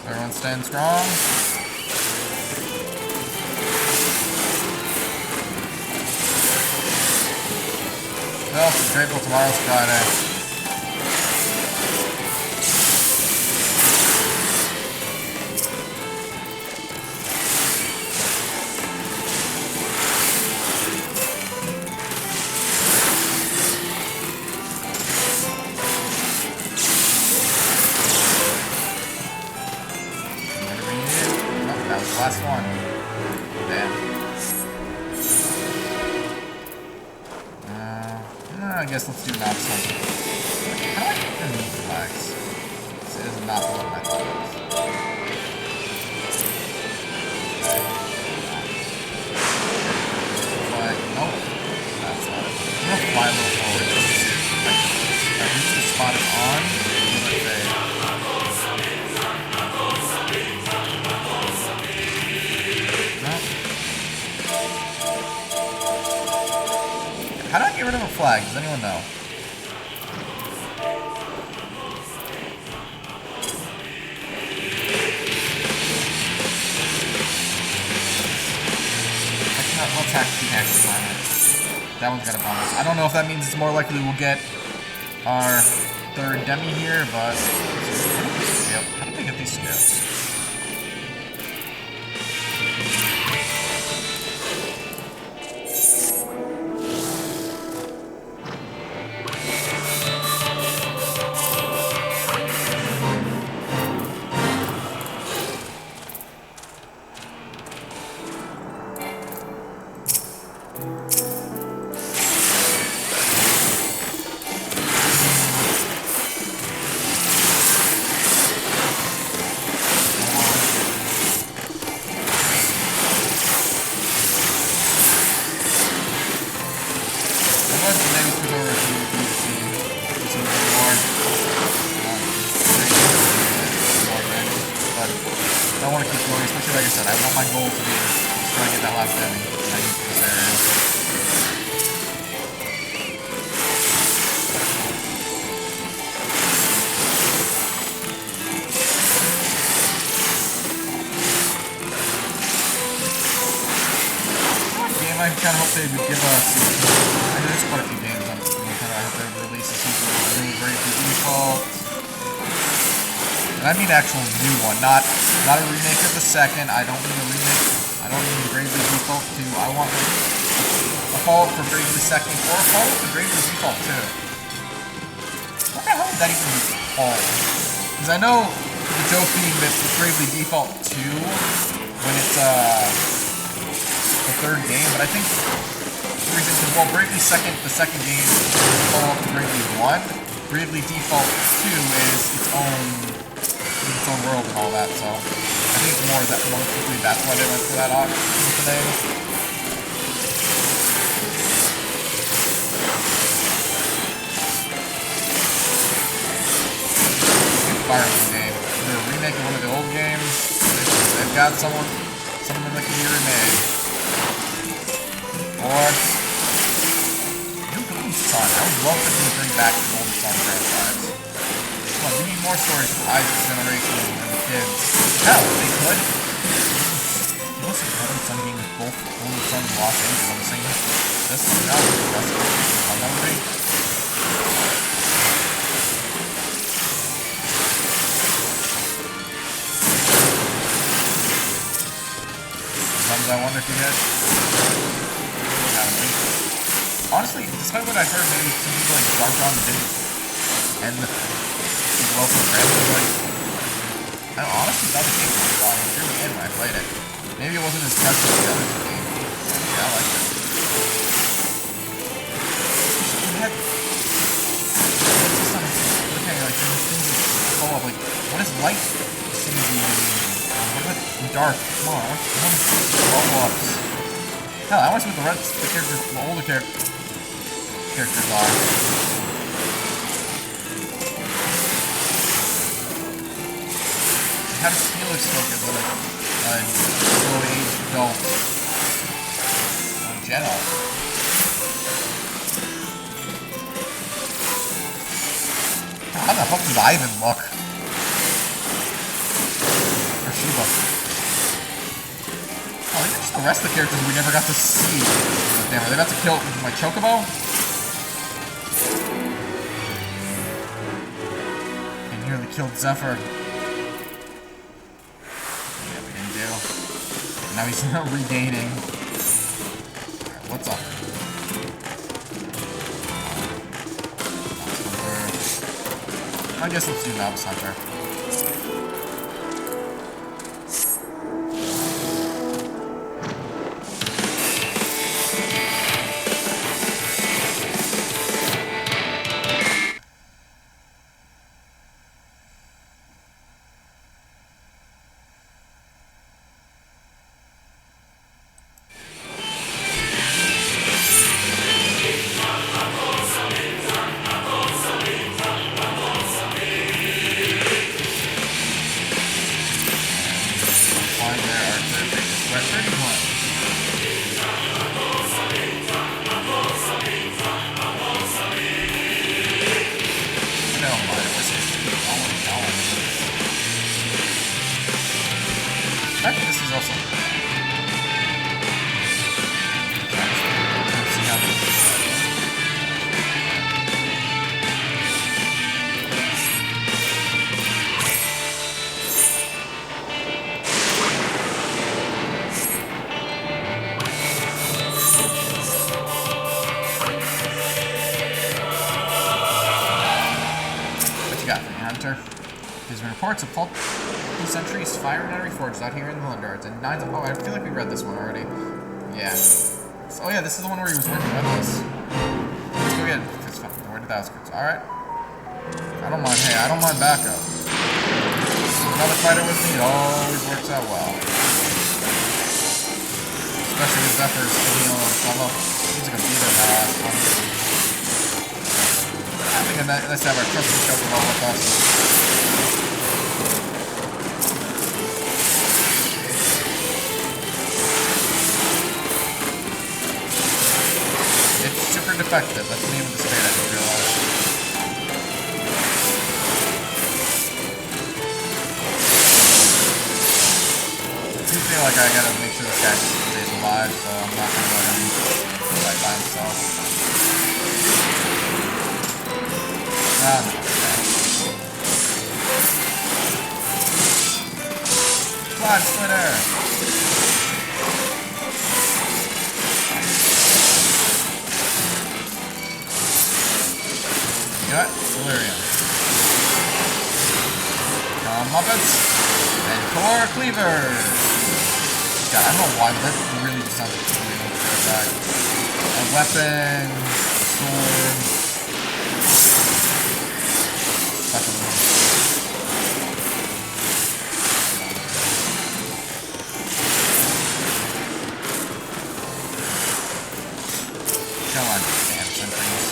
Everyone's staying strong. Well, grateful tomorrow's Friday. That was the last one. Damn. I guess let's do not something. How do I get remove flags? This is not what I thought it was. Flag. Nope. That's not it. I'm gonna fly a little forward. I think the spot is on. How do I get rid of a flag? Does anyone know? Let's hack the next planet. That one's got a bonus. I don't know if that means it's more likely we'll get our third demi here, but yep. How do we get these scales? I want to keep going, especially like I said, I want my goal to be trying to get that last demi. I need this area. Game, I kind of hope they would give us. I mean, there's quite a few games I'm kind of hope they would release a sequel. Really great for default. And I mean actual new one, not a remake of the second. I don't mean a remake. I don't mean Bravely Default 2. I want a follow-up for Bravely Second or a follow-up for Bravely Default 2. What the hell would that even be called? Because I know the joke being that it's Bravely Default 2 when it's the third game, but I think the reason is, well, Bravely Second, the second game, is a follow-up to Bravely 1. Bravely Default 2 is its own world and all that, so I think more quickly that's why they went for that option with the name. Fire game. Either a remake of one of the old games, they've got someone that can be remade. Or new Golden Sun. I would love for them to bring back the Golden Sun franchise. We need more stories for Isaac's generation and the kids. Hell, they could. You listen to Golden Sun game with both Golden Sun and Los Angeles on the same this one. That would be impressive. That would be. Sometimes I wonder if you hit. Honestly, despite what I heard, maybe some people like Dark Dawn didn't end the welcome friends, like, I honestly thought the game was fun. It drew me in when I played it. Maybe it wasn't as fresh as the other two games. Yeah, I liked it. It had... It's just looking like things that follow up, like, what is light seem to be? What about dark? Come on, I want follow-ups. Hell, I want to see what the older characters are. How does Felix look as a middle-aged adult? Jenna. How the fuck does Ivan look? Or Shiva? Oh, these are just the rest of the characters we never got to see. Damn, are they about to kill my Chocobo? killed Zephyr. Yeah, we didn't do. Now he's not regaining. Alright, what's up? I guess let's do Novice Hunter. There's been reports of faulty sentries firing on reforged out here in the Underdarts, and nines of... Oh, I feel like we read this one already. Yeah. Oh yeah, this is the one where he was working with us. Let's go get fist fight. Where did the outskirts? Alright. I don't mind. Hey, I don't mind backup. Another fighter with me, it always works out well. Especially with Zephyr's healing himself up. He's gonna be there now, last one. I think let's have our trusted Chocobo with us. It's super defective. That's the name of the state, I didn't realize. I do feel like I gotta make sure this guy stays alive, so I'm not gonna let him fight by himself. Ah, no, okay. Quad splitter! You got Delirium. Muppets. And Core Cleaver! God, I don't know why, but that really just sounds like a really good attack. A weapon, sword. Come on, damn sentries.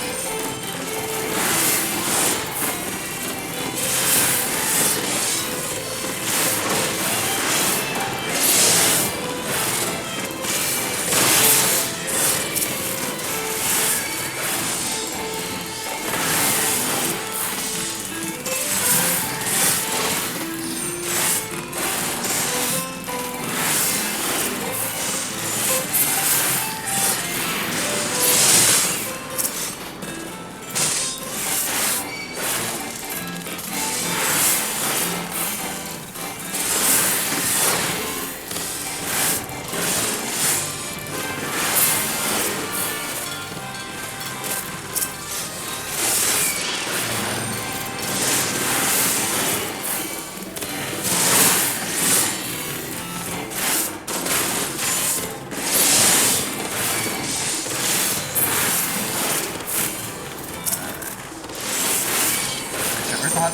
Oh,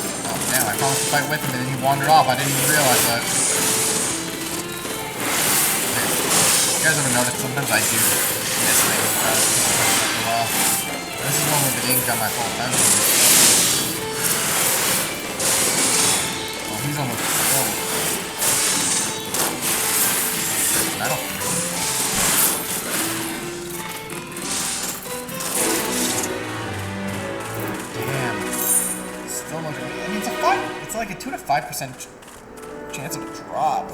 damn, I promised to fight with him and then he wandered off. I didn't even realize that. You guys ever noticed sometimes I do miss things this is one with the ink on my full pencil. Oh, he's almost full. Metal. It's like a 2 to 5% chance of a drop.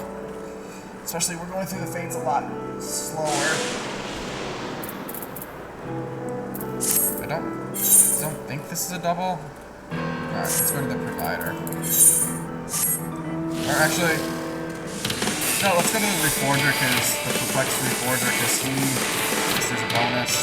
Especially we're going through the fates a lot slower. I don't think this is a double. Alright, let's go to the provider. Or actually, no, let's go to the reforger, because the perplex reforger, because there's a bonus.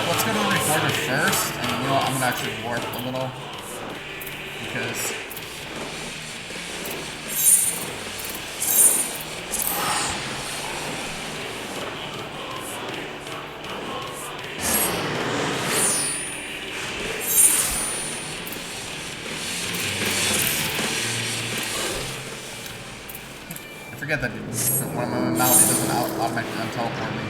Let's go to the reforger first, and you know what, I'm gonna actually warp a little, because I forget that when I'm on my mount, it doesn't automatically teleport me.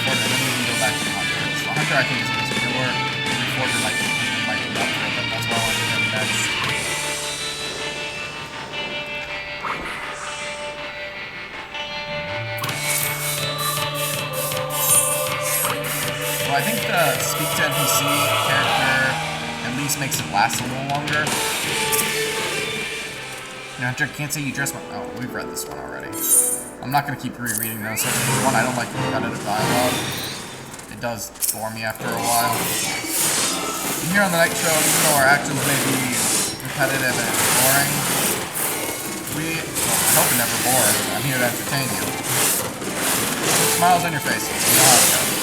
And then we can go back to the Hunter. So Hunter, I think, is easy. The reforger might be up for it, but that's why I want to do next. Well, I think the speak to NPC character at least makes it last a little longer. You know, Hunter, can't say you dress well. Oh, we've read this one already. I'm not going to keep rereading those. So this one, I don't like repetitive dialogue. It does bore me after a while. And here on the Knightshow, even though our actions may be repetitive and boring, I hope you're never bored. I'm here to entertain you. Smiles on your faces. You know how it goes.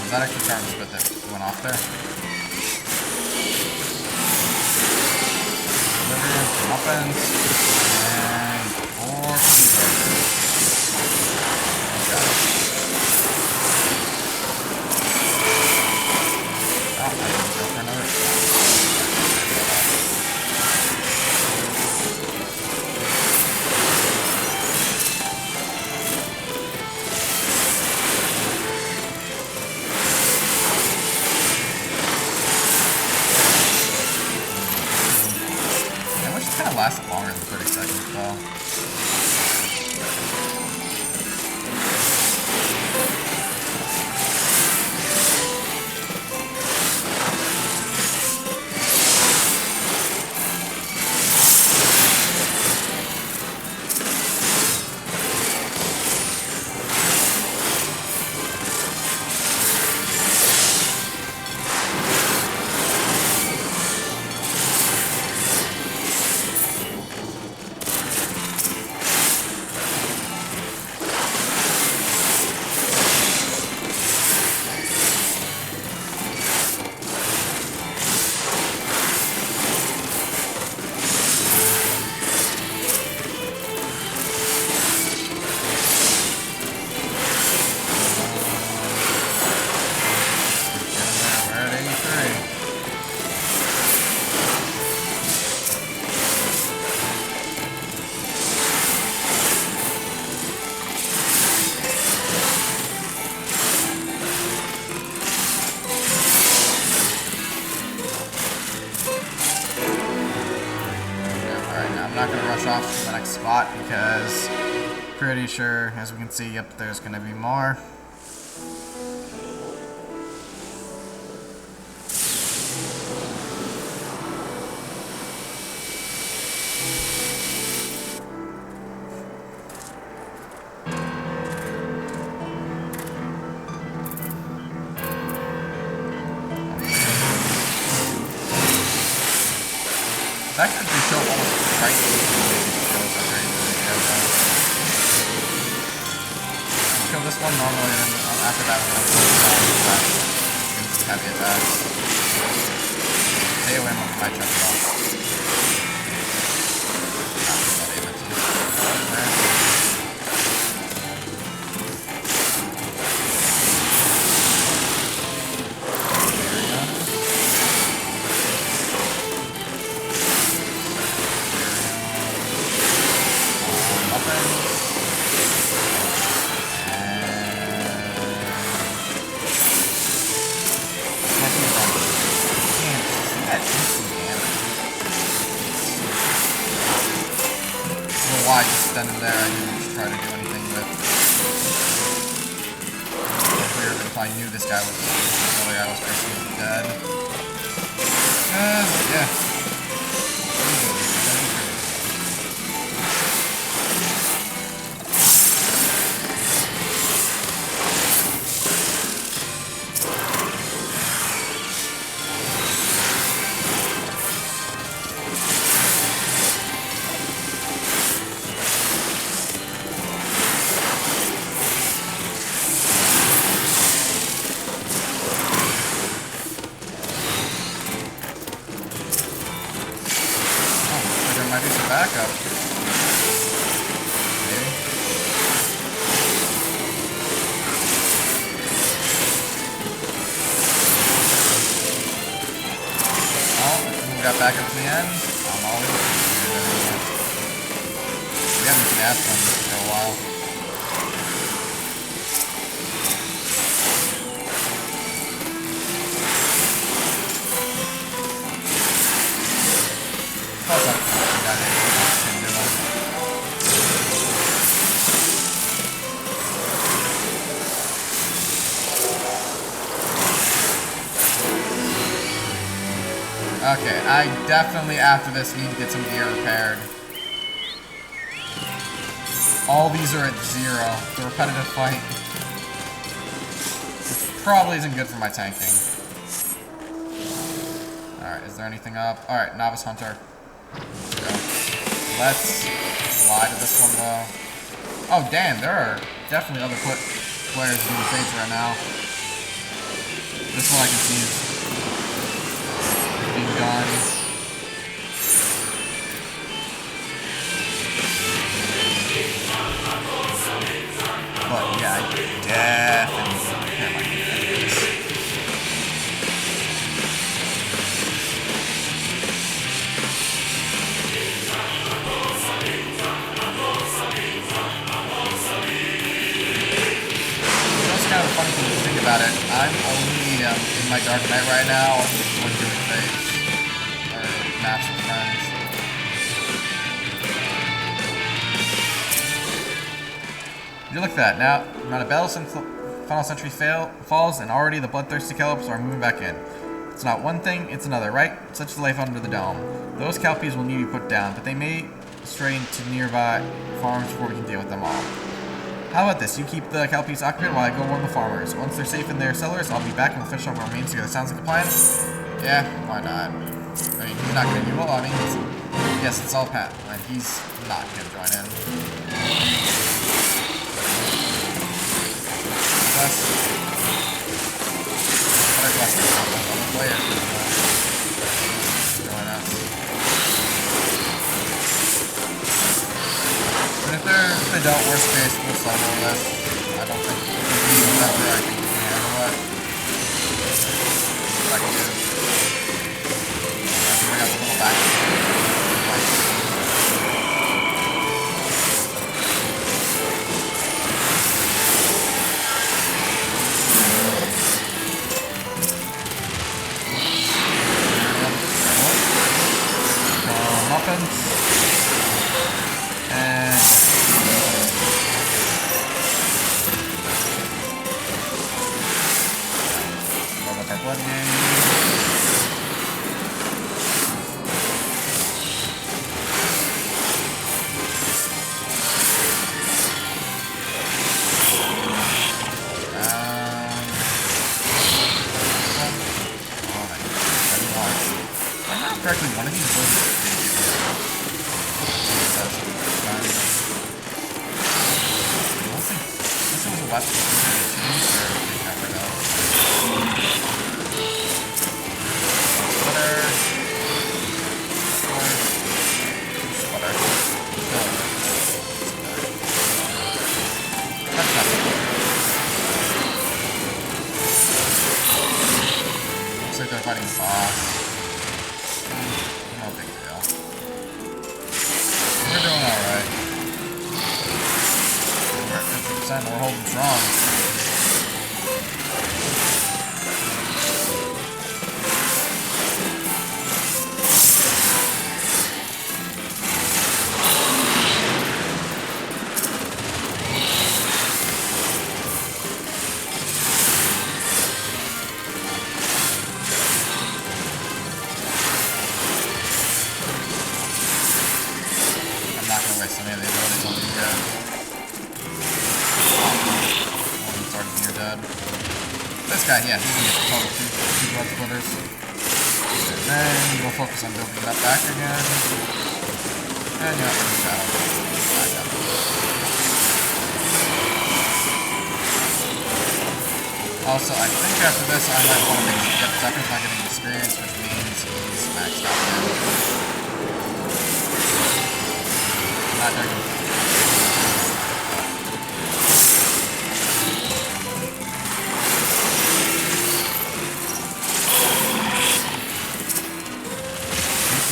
That actually charges with it. Went off there. Deliver weapons and 4 keyboards. Okay. Oh, I didn't go for another. Lasted longer than 30 seconds, though. I'm not going to rush off to the next spot because pretty sure, as we can see, yep, there's going to be more. That could be so almost right. Kill this one normally, and then after that, we'll heavy attacks. stay away from my truck at all. Not able to. Why just standing there, I didn't try to do anything with. It's weird if I knew this guy was the way I was basically dead. Yeah. Might be some backup. Maybe. Oh, we got backup to the end. I'm always we haven't been asked them for a while. Plus, okay, I definitely, after this, need to get some gear repaired. All these are at 0. The repetitive fight. Which probably isn't good for my tanking. Alright, is there anything up? Alright, Novice Hunter. Go. Let's fly to this one, though. Oh, damn, there are definitely other players doing fades right now. This one I can see is being done. But yeah, I definitely repair my defense. That's kind of a funny thing to think about it. I'm only in my Dark Knight right now when doing fades or maps with friends. You look at that. Now, not a battle since Final Century falls, and already the bloodthirsty Kelps are moving back in. It's not one thing, it's another, right? Such is life under the dome. Those Kelpies will need to be put down, but they may stray into nearby farms before we can deal with them all. How about this? You keep the Kelpies occupied while I go warn the farmers. Once they're safe in their cellars, I'll be back and we'll finish up our remains together. Sounds like a plan? Yeah, why not? I mean, he's not gonna do well. I mean, yes, it's all Pat, and he's not gonna join in. Plus, player join us. And if they don't, worst case, we'll solo this. I don't think even after I think we can handle it. What I can do. I think I got to pull back. And roll up our blood game. Correctly, one of these was this was a weapon or 100%. We're holding strong. I'm not gonna waste any of the abilities on you yet. One started near dead. This guy, yeah, he's gonna get total two blood splitters. And then we'll focus on building that back again. And yeah, we're just out. Back up. Also, I think after this I might want to make sure that Zephyr's not getting experience, which means he's maxed out now. Not very good.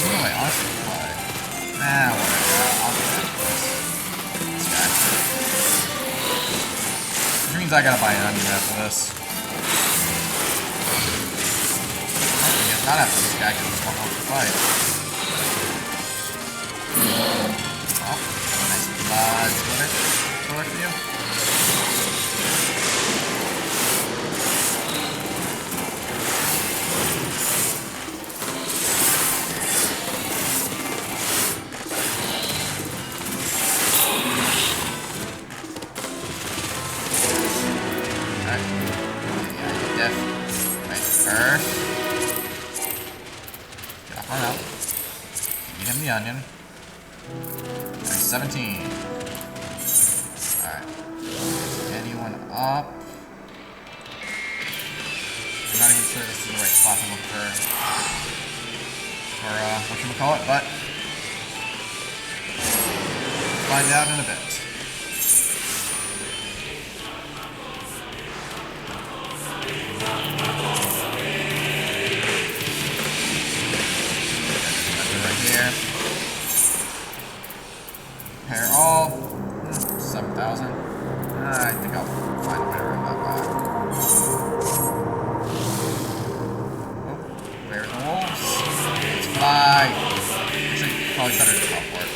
Anyway, honestly, why? Nah, whatever. I'll do that for this guy. Which means I gotta buy an onion after this. I guess not after this guy, because this one wants to fight. Oh, nice blood splitter. Splitter for you. Get off our out. Feed him the onion. There's 17. Alright. Anyone up? I'm not even sure this is the right spot to look for whatchamacallit, but we'll find out in a bit. Repair all. 7,000. I think I'll find a way to run that back. Oh, where are the wolves? Let's fly. Actually, probably better to teleport.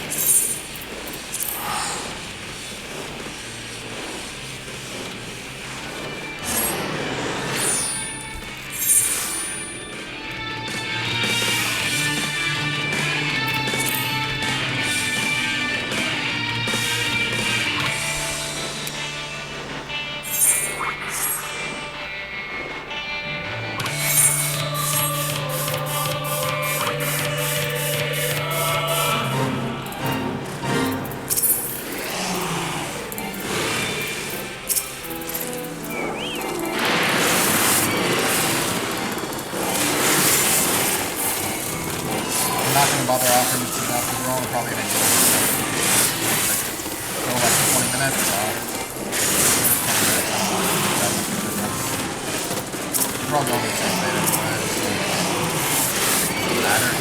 I'm not going to bother offering to see that because we're only probably going to go like 20 minutes, so we're all going to the same beta anyway, so it doesn't matter.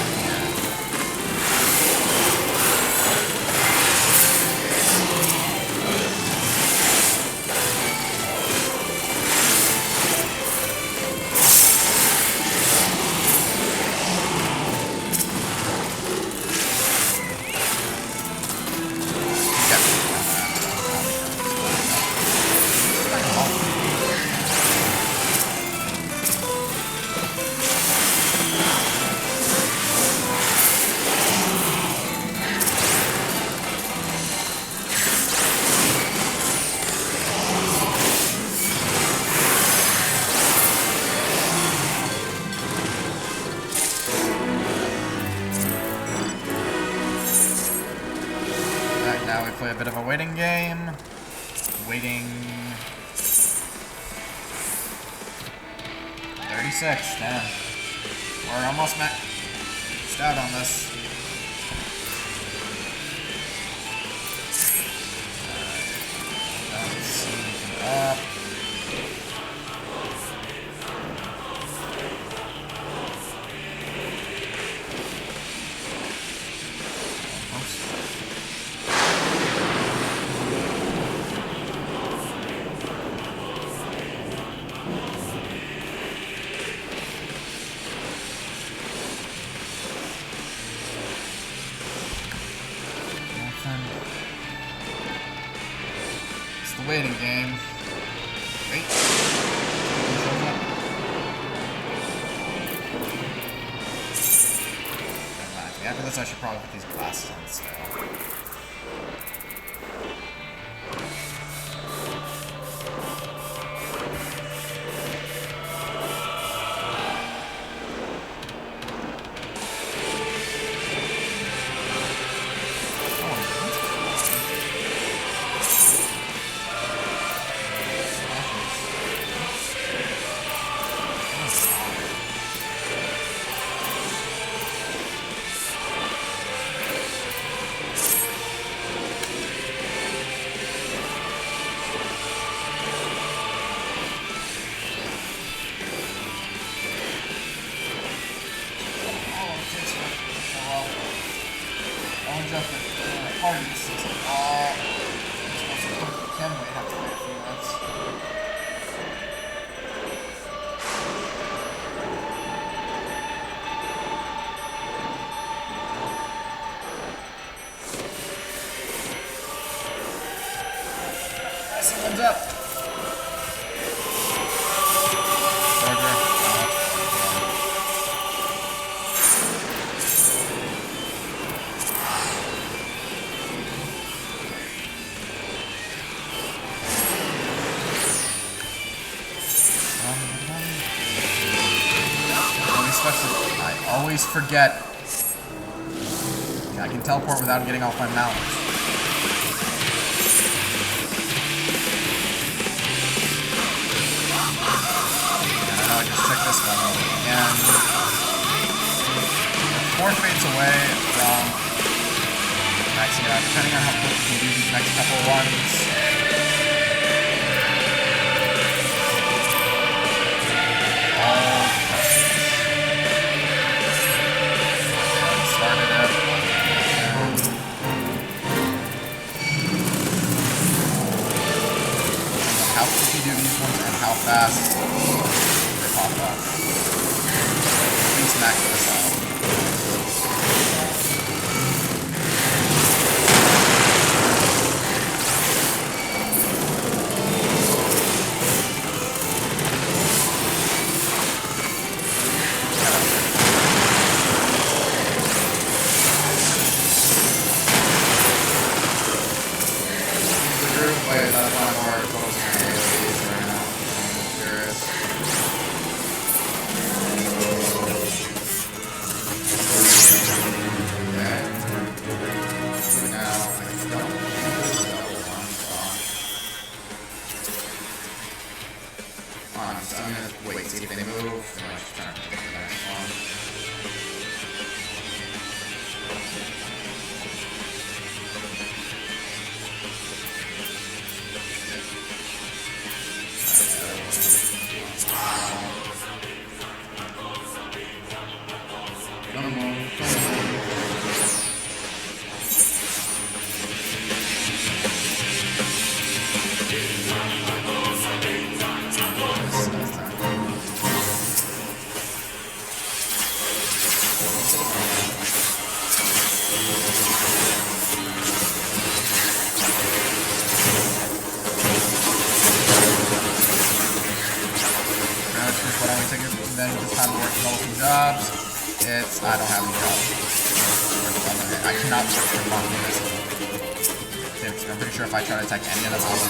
Now we play a bit of a waiting game. Waiting 36, damn. We're almost maxed out on this. Don't see anything up. waiting game. Wait. After this, I should probably put these glasses on sale. Someone's up. I always forget. I can teleport without getting off my mount. I just check this one out. And the 4 fades away from maxing it out, depending on how quick we can do these next couple runs. Started it. How quick you do these ones and how fast they pop up. Please max this out. Wait, see if they move. I'm just trying to get the next one. Then this time to work multiple jobs. It's I don't have any jobs. I cannot work for long this. I'm pretty sure if I try to attack any of them, I'll do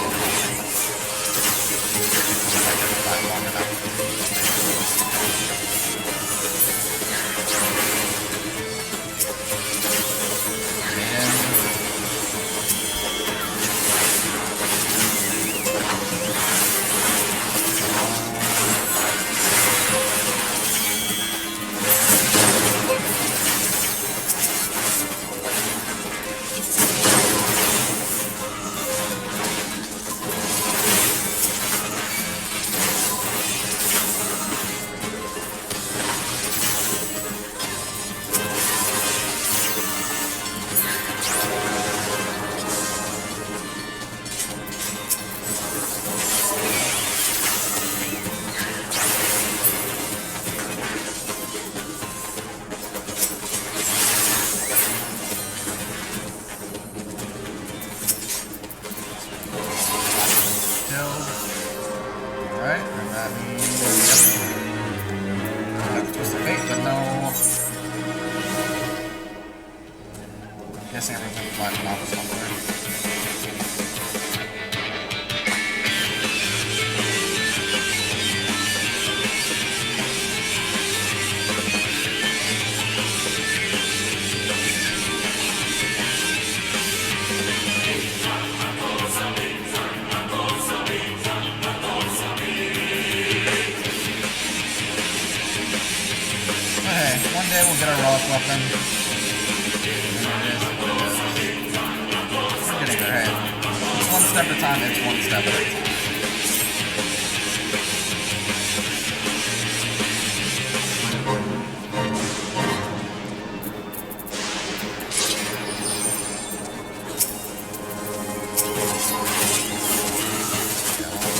flash an office somewhere. One day we'll get a relic weapon. We're getting there, hey. It's one step at a time, it's one step at a time.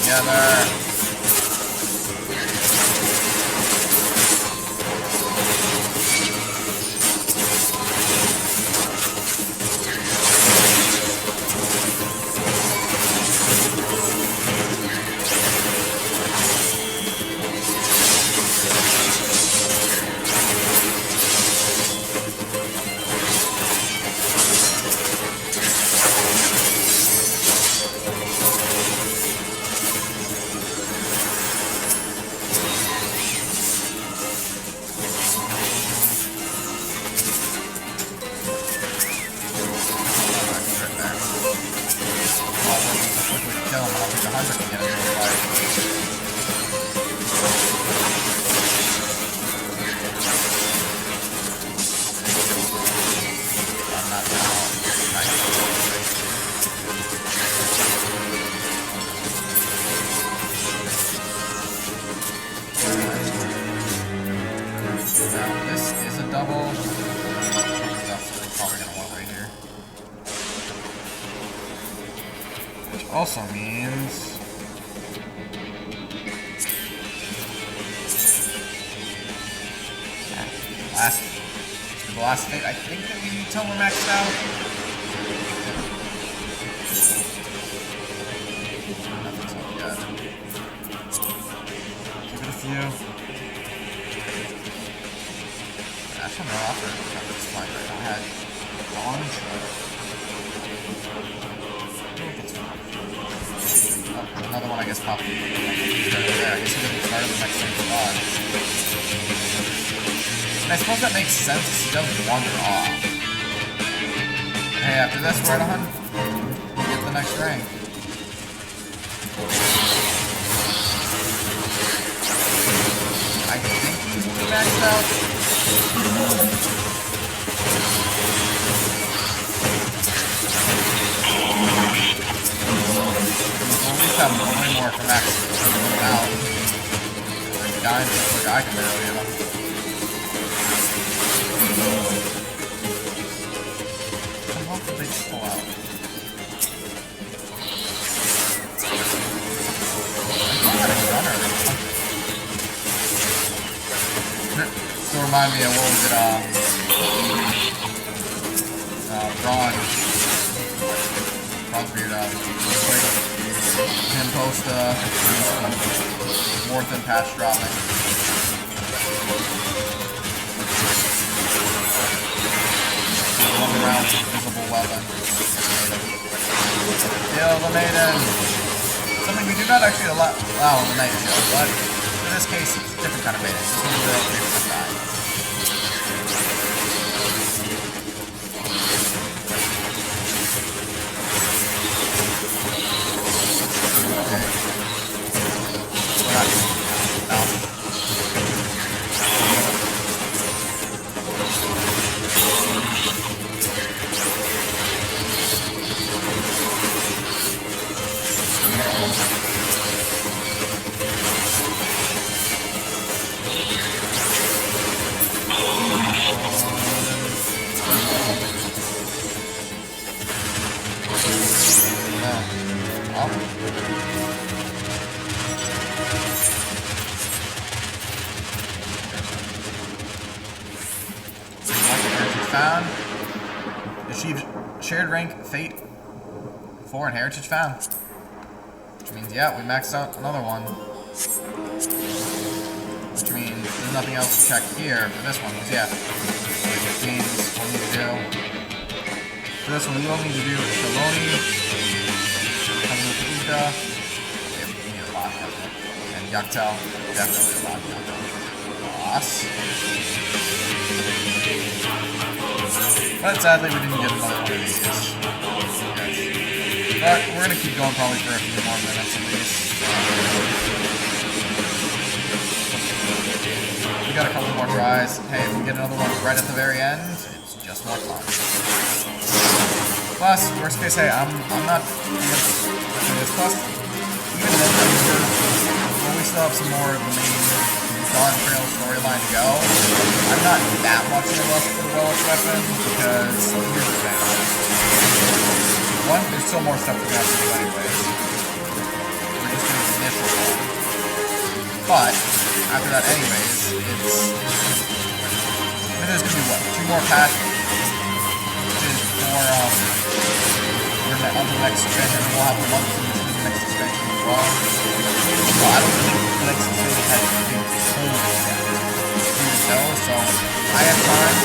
Together. Also means the last fate I think that we need till we're maxed out. Nothing's up yet. Give it a few. That's not offer. That's fine right now. I had launch. Another one, I guess, popped. There. I guess he doesn't start the next thing on. And I suppose that makes sense because he does wander off. Hey, after this, we're at 100. We get the next rank. I think he's maxed out. Have way more for max now. I'm dying just like I can barely hit him. How did they just pull out? I had a gunner. So remind me of what was it, Bronzebeard, him post more than patch dropping. One round visible weapon. Kill the maiden. Something we do not actually allow in the Knightshow, but in this case it's a different kind of maiden. This one's a different guy. Found. Achieved shared rank fate 4 and heritage found. Which means, yeah, we maxed out another one. Which means there's nothing else to check here for this one. Because, yeah, which means what we need to do For this one, we will need to do Shaloni, Kazuka, we need a lot of it, and Yaktel, definitely a lot of it. Boss. But sadly, we didn't get another one of these. Yes. But we're gonna keep going probably for a few more minutes at least. We got a couple more tries. Hey, if we get another one right at the very end, it's just more fun. Plus, worst case, hey, I'm not doing this. Plus, even then, we still have some more of the main Dawn Trail storyline to go. I'm not that much in a rush for the relic weapon because here's the thing. One, there's still more stuff we're gonna have to do anyways. We're just doing the initial one. But after that, anyways, there's gonna be what? 2 more packs. On the next expansion, we'll have the months in the next expansion as well. So I don't think the next expansion has been told yet. So I have time.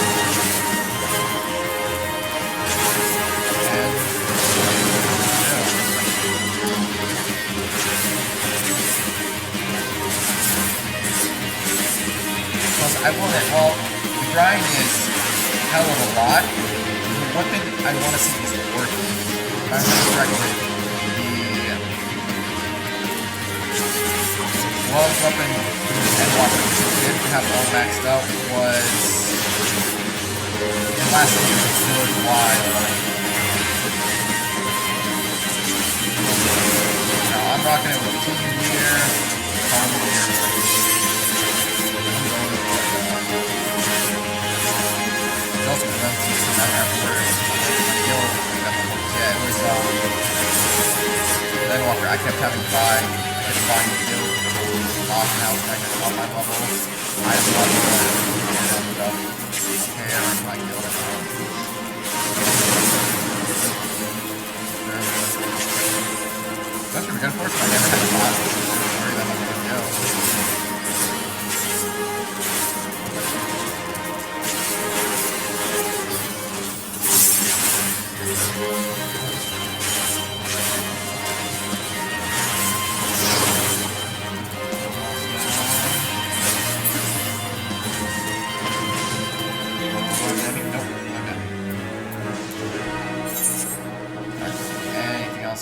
And plus I will admit, well, the grind is a hell of a lot. One thing I want to see is working. If I'm correctly, the glove weapon and walker we didn't have all maxed out was in last season was really wide. Now I'm rocking it with team gear, home gear. It's also been done some afterwards. Yeah, it was, then Walker, I kept having to buy, new build, awesome house, I could up my level, I have level, and stuff, hair, and my guild, that's pretty good, fortunately, I never had a lot, sorry that much to go.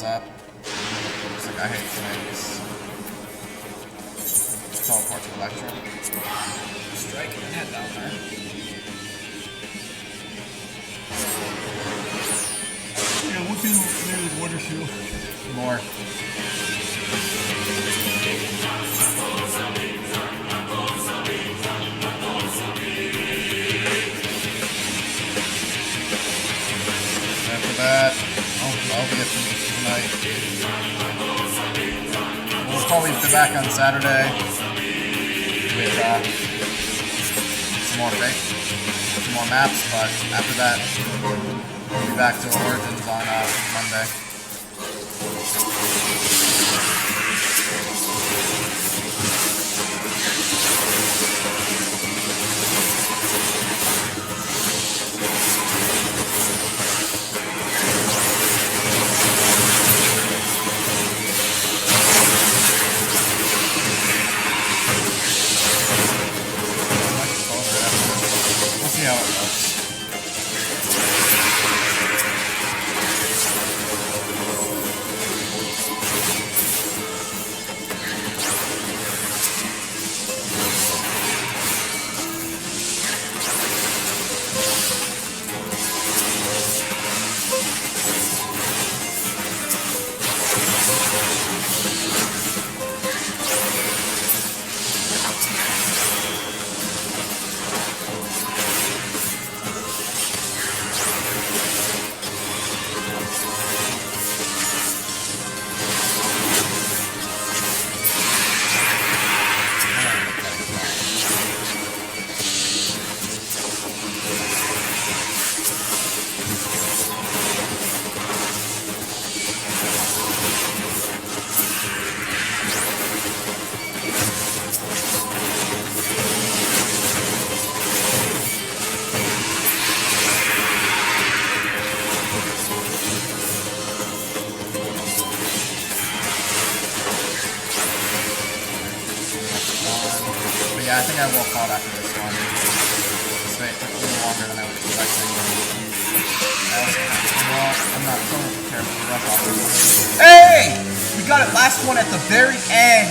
Up. Looks like I hate snakes. Teleport to Electro. Strike and head down there. Yeah, we'll do maybe water shoe. More. After that, I'll be at the tonight. We'll probably be back on Saturday with some more some more maps, but after that we'll be back to Origins on Monday. See how it looks. Yeah, I think I will call it after this one. This way it took a little longer than I was expecting. Well, I'm not totally prepared for the rush off this one. Hey! We got it last one at the very end!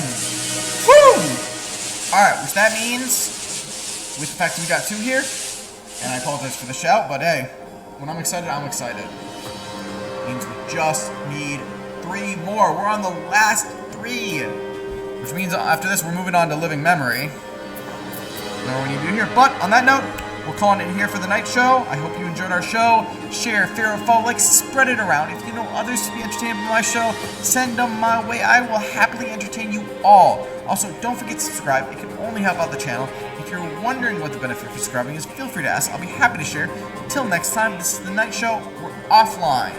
Woo! Alright, which that means, with the fact that we got 2 here, and I apologize for the shout, but hey, when I'm excited, I'm excited. Means we just need 3 more. We're on the last 3. Which means after this, we're moving on to Living Memory. Know what we need to do here. But on that note, we're calling it here for the night show. I hope you enjoyed our show. Share, fear of foe, like, spread it around. If you know others to be entertained by my show, send them my way. I will happily entertain you all. Also, don't forget to subscribe. It can only help out the channel. If you're wondering what the benefit of subscribing is, feel free to ask. I'll be happy to share. Until next time, this is the night show. We're offline.